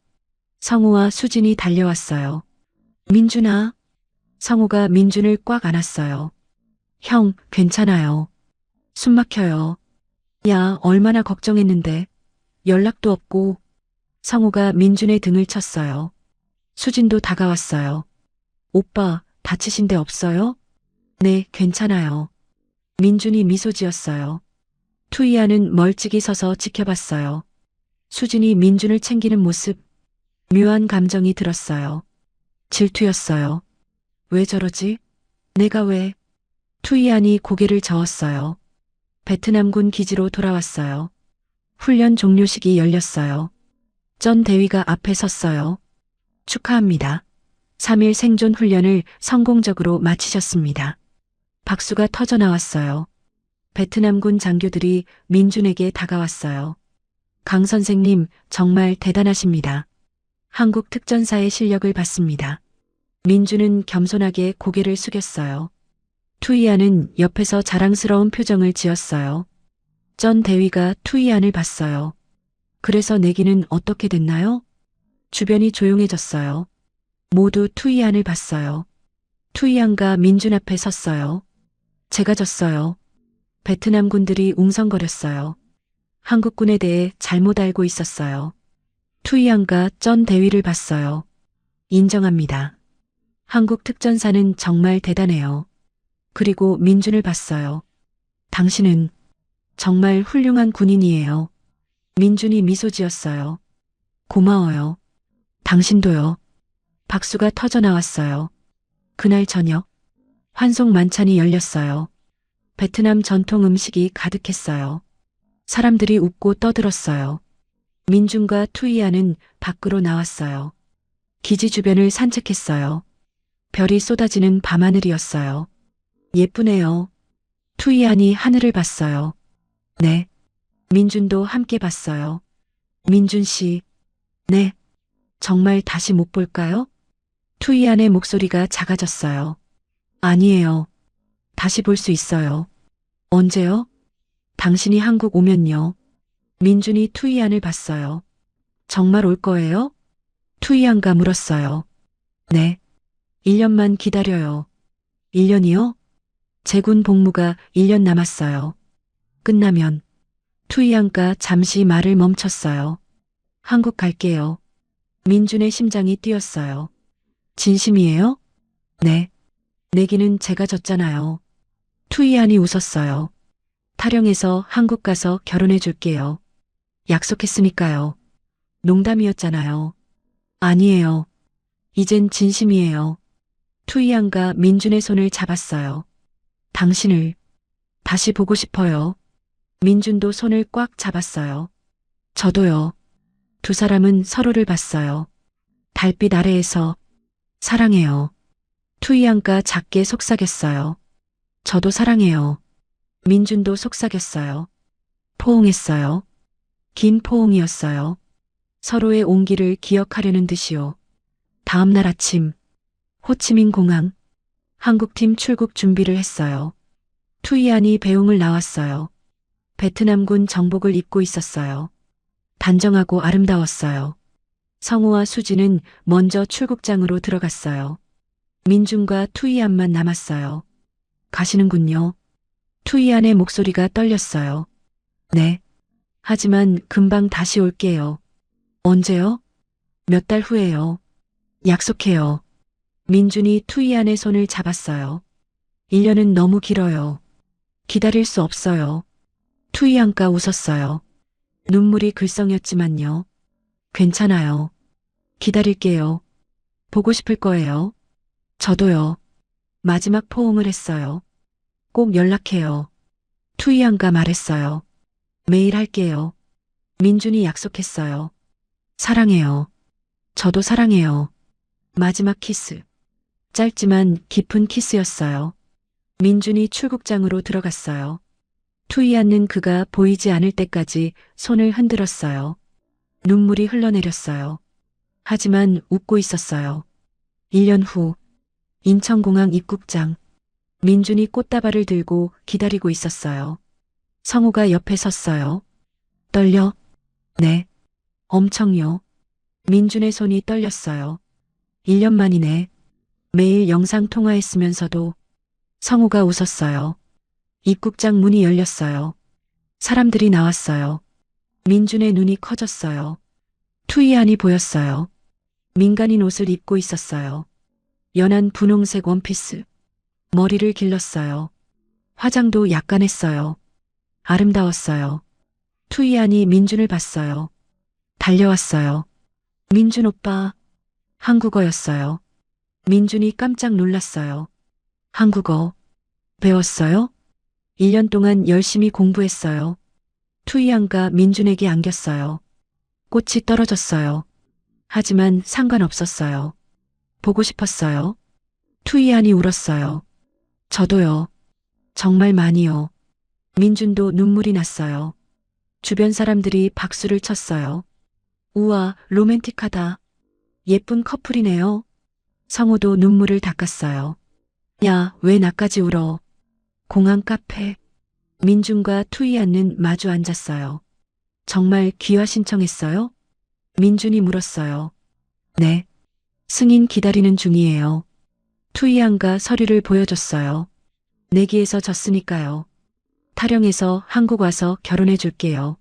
성우와 수진이 달려왔어요. 민준아. 성우가 민준을 꽉 안았어요. 형, 괜찮아요. 숨 막혀요. 야, 얼마나 걱정했는데. 연락도 없고. 성우가 민준의 등을 쳤어요. 수진도 다가왔어요. 오빠, 다치신 데 없어요? 네, 괜찮아요. 민준이 미소 지었어요. 투이아는 멀찍이 서서 지켜봤어요. 수진이 민준을 챙기는 모습, 묘한 감정이 들었어요. 질투였어요. 왜 저러지? 내가 왜? 투이안이 고개를 저었어요. 베트남군 기지로 돌아왔어요. 훈련 종료식이 열렸어요. 전 대위가 앞에 섰어요. 축하합니다. 3일 생존 훈련을 성공적으로 마치셨습니다. 박수가 터져 나왔어요. 베트남군 장교들이 민준에게 다가왔어요. 강 선생님, 정말 대단하십니다. 한국 특전사의 실력을 봤습니다. 민준은 겸손하게 고개를 숙였어요. 투이안은 옆에서 자랑스러운 표정을 지었어요. 전 대위가 투이안을 봤어요. 그래서 내기는 어떻게 됐나요? 주변이 조용해졌어요. 모두 투이안을 봤어요. 투이안과 민준 앞에 섰어요. 제가 졌어요. 베트남 군들이 웅성거렸어요. 한국군에 대해 잘못 알고 있었어요. 투이안과 전 대위를 봤어요. 인정합니다. 한국 특전사는 정말 대단해요. 그리고 민준을 봤어요. 당신은 정말 훌륭한 군인이에요. 민준이 미소 지었어요. 고마워요. 당신도요. 박수가 터져 나왔어요. 그날 저녁, 환송 만찬이 열렸어요. 베트남 전통 음식이 가득했어요. 사람들이 웃고 떠들었어요. 민준과 투이아는 밖으로 나왔어요. 기지 주변을 산책했어요. 별이 쏟아지는 밤하늘이었어요. 예쁘네요. 투이안이 하늘을 봤어요. 네. 민준도 함께 봤어요. 민준 씨. 네. 정말 다시 못 볼까요? 투이안의 목소리가 작아졌어요. 아니에요. 다시 볼 수 있어요. 언제요? 당신이 한국 오면요. 민준이 투이안을 봤어요. 정말 올 거예요? 투이안가 물었어요. 네. 1년만 기다려요. 1년이요? 제군 복무가 1년 남았어요. 끝나면 투이안가 잠시 말을 멈췄어요. 한국 갈게요. 민준의 심장이 뛰었어요. 진심이에요? 네. 내기는 제가 졌잖아요. 투이안이 웃었어요. 타령해서 한국 가서 결혼해 줄게요. 약속했으니까요. 농담이었잖아요. 아니에요. 이젠 진심이에요. 투이안가 민준의 손을 잡았어요. 당신을 다시 보고 싶어요. 민준도 손을 꽉 잡았어요. 저도요. 두 사람은 서로를 봤어요. 달빛 아래에서 사랑해요. 투이안가 작게 속삭였어요. 저도 사랑해요. 민준도 속삭였어요. 포옹했어요. 긴 포옹이었어요. 서로의 온기를 기억하려는 듯이요. 다음 날 아침, 호치민 공항, 한국팀 출국 준비를 했어요. 투이안이 배웅을 나왔어요. 베트남군 정복을 입고 있었어요. 단정하고 아름다웠어요. 성우와 수지는 먼저 출국장으로 들어갔어요. 민준과 투이안만 남았어요. 가시는군요. 투이안의 목소리가 떨렸어요. 네. 하지만 금방 다시 올게요. 언제요? 몇 달 후에요. 약속해요. 민준이 투이안의 손을 잡았어요. 1년은 너무 길어요. 기다릴 수 없어요. 투이안가 웃었어요. 눈물이 글썽였지만요. 괜찮아요. 기다릴게요. 보고 싶을 거예요. 저도요. 마지막 포옹을 했어요. 꼭 연락해요. 투이안가 말했어요. 매일 할게요. 민준이 약속했어요. 사랑해요. 저도 사랑해요. 마지막 키스. 짧지만 깊은 키스였어요. 민준이 출국장으로 들어갔어요. 투이 않는 그가 보이지 않을 때까지 손을 흔들었어요. 눈물이 흘러내렸어요. 하지만 웃고 있었어요. 1년 후 인천공항 입국장. 민준이 꽃다발을 들고 기다리고 있었어요. 성우가 옆에 섰어요. 떨려? 네. 엄청요. 민준의 손이 떨렸어요. 1년 만이네. 매일 영상 통화했으면서도. 성우가 웃었어요. 입국장 문이 열렸어요. 사람들이 나왔어요. 민준의 눈이 커졌어요. 투이안이 보였어요. 민간인 옷을 입고 있었어요. 연한 분홍색 원피스. 머리를 길렀어요. 화장도 약간 했어요. 아름다웠어요. 투이안이 민준을 봤어요. 달려왔어요. 민준 오빠. 한국어였어요. 민준이 깜짝 놀랐어요. 한국어 배웠어요? 1년 동안 열심히 공부했어요. 투이안가 민준에게 안겼어요. 꽃이 떨어졌어요. 하지만 상관없었어요. 보고 싶었어요. 투이안이 울었어요. 저도요. 정말 많이요. 민준도 눈물이 났어요. 주변 사람들이 박수를 쳤어요. 우와, 로맨틱하다. 예쁜 커플이네요. 성우도 눈물을 닦았어요. 야, 왜 나까지 울어? 공항 카페. 민준과 투이안는 마주 앉았어요. 정말 귀화 신청했어요? 민준이 물었어요. 네. 승인 기다리는 중이에요. 투이안가 서류를 보여줬어요. 내기에서 졌으니까요. 타령해서 한국 와서 결혼해 줄게요.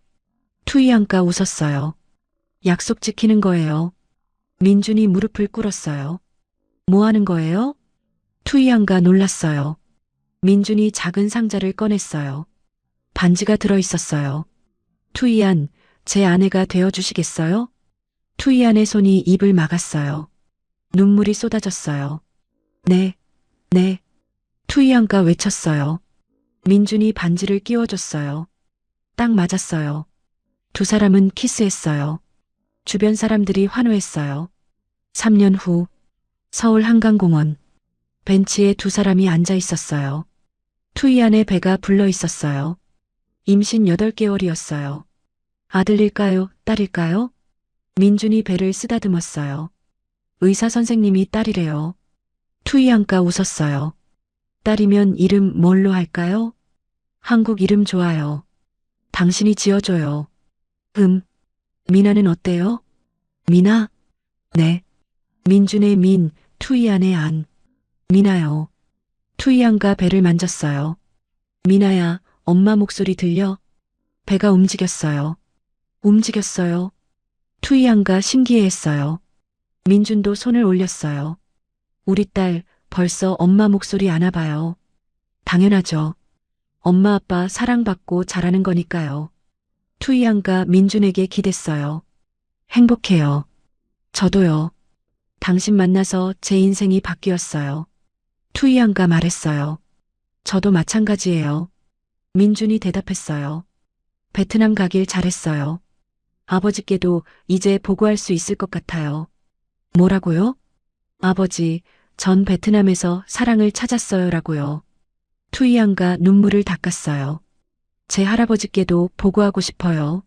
투이안가 웃었어요. 약속 지키는 거예요. 민준이 무릎을 꿇었어요. 뭐 하는 거예요? 투이안가 놀랐어요. 민준이 작은 상자를 꺼냈어요. 반지가 들어있었어요. 투이안, 제 아내가 되어주시겠어요? 투이안의 손이 입을 막았어요. 눈물이 쏟아졌어요. 네, 네. 투이안가 외쳤어요. 민준이 반지를 끼워줬어요. 딱 맞았어요. 두 사람은 키스했어요. 주변 사람들이 환호했어요. 3년 후 서울 한강공원 벤치에 두 사람이 앉아 있었어요. 투이안의 배가 불러 있었어요. 임신 8개월이었어요. 아들일까요? 딸일까요? 민준이 배를 쓰다듬었어요. 의사 선생님이 딸이래요. 투이안가 웃었어요. 딸이면 이름 뭘로 할까요? 한국 이름 좋아요. 당신이 지어줘요. 미나는 어때요? 미나? 네. 민준의 민, 투이안의 안. 미나요. 투이안가 배를 만졌어요. 미나야, 엄마 목소리 들려? 배가 움직였어요. 움직였어요. 투이안가 신기해했어요. 민준도 손을 올렸어요. 우리 딸 벌써 엄마 목소리 아나 봐요. 당연하죠. 엄마 아빠 사랑받고 자라는 거니까요. 투이안가 민준에게 기댔어요. 행복해요. 저도요. 당신 만나서 제 인생이 바뀌었어요. 투이안가 말했어요. 저도 마찬가지예요. 민준이 대답했어요. 베트남 가길 잘했어요. 아버지께도 이제 보고할 수 있을 것 같아요. 뭐라고요? 아버지, 전 베트남에서 사랑을 찾았어요라고요. 투이안가 눈물을 닦았어요. 제 할아버지께도 보고하고 싶어요.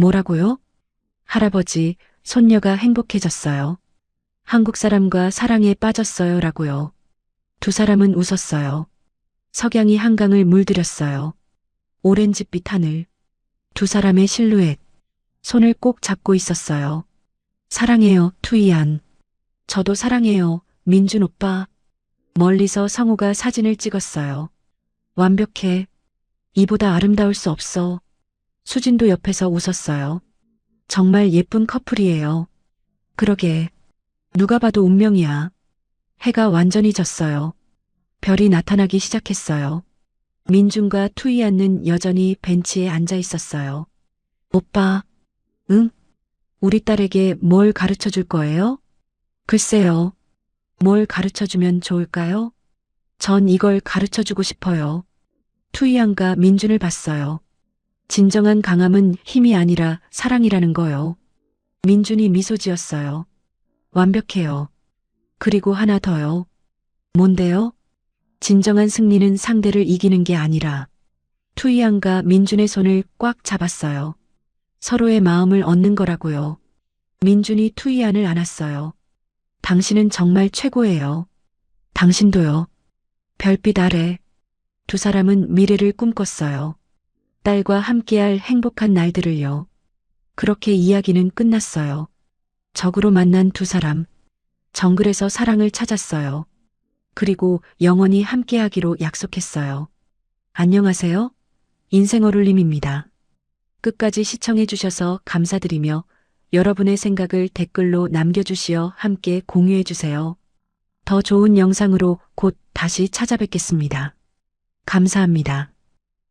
뭐라고요? 할아버지, 손녀가 행복해졌어요. 한국 사람과 사랑에 빠졌어요라고요. 두 사람은 웃었어요. 석양이 한강을 물들였어요. 오렌지빛 하늘. 두 사람의 실루엣. 손을 꼭 잡고 있었어요. 사랑해요, 투이안. 저도 사랑해요, 민준 오빠. 멀리서 성우가 사진을 찍었어요. 완벽해. 이보다 아름다울 수 없어. 수진도 옆에서 웃었어요. 정말 예쁜 커플이에요. 그러게. 누가 봐도 운명이야. 해가 완전히 졌어요. 별이 나타나기 시작했어요. 민준과 투이안는 여전히 벤치에 앉아 있었어요. 오빠, 응? 우리 딸에게 뭘 가르쳐 줄 거예요? 글쎄요. 뭘 가르쳐 주면 좋을까요? 전 이걸 가르쳐 주고 싶어요. 투이안가 민준을 봤어요. 진정한 강함은 힘이 아니라 사랑이라는 거요. 민준이 미소 지었어요. 완벽해요. 그리고 하나 더요. 뭔데요? 진정한 승리는 상대를 이기는 게 아니라 투이안과 민준의 손을 꽉 잡았어요. 서로의 마음을 얻는 거라고요. 민준이 투이안을 안았어요. 당신은 정말 최고예요. 당신도요. 별빛 아래 두 사람은 미래를 꿈꿨어요. 딸과 함께할 행복한 날들을요. 그렇게 이야기는 끝났어요. 적으로 만난 두 사람. 정글에서 사랑을 찾았어요. 그리고 영원히 함께하기로 약속했어요. 안녕하세요. 인생어룰림입니다. 끝까지 시청해주셔서 감사드리며 여러분의 생각을 댓글로 남겨주시어 함께 공유해주세요. 더 좋은 영상으로 곧 다시 찾아뵙겠습니다. 감사합니다.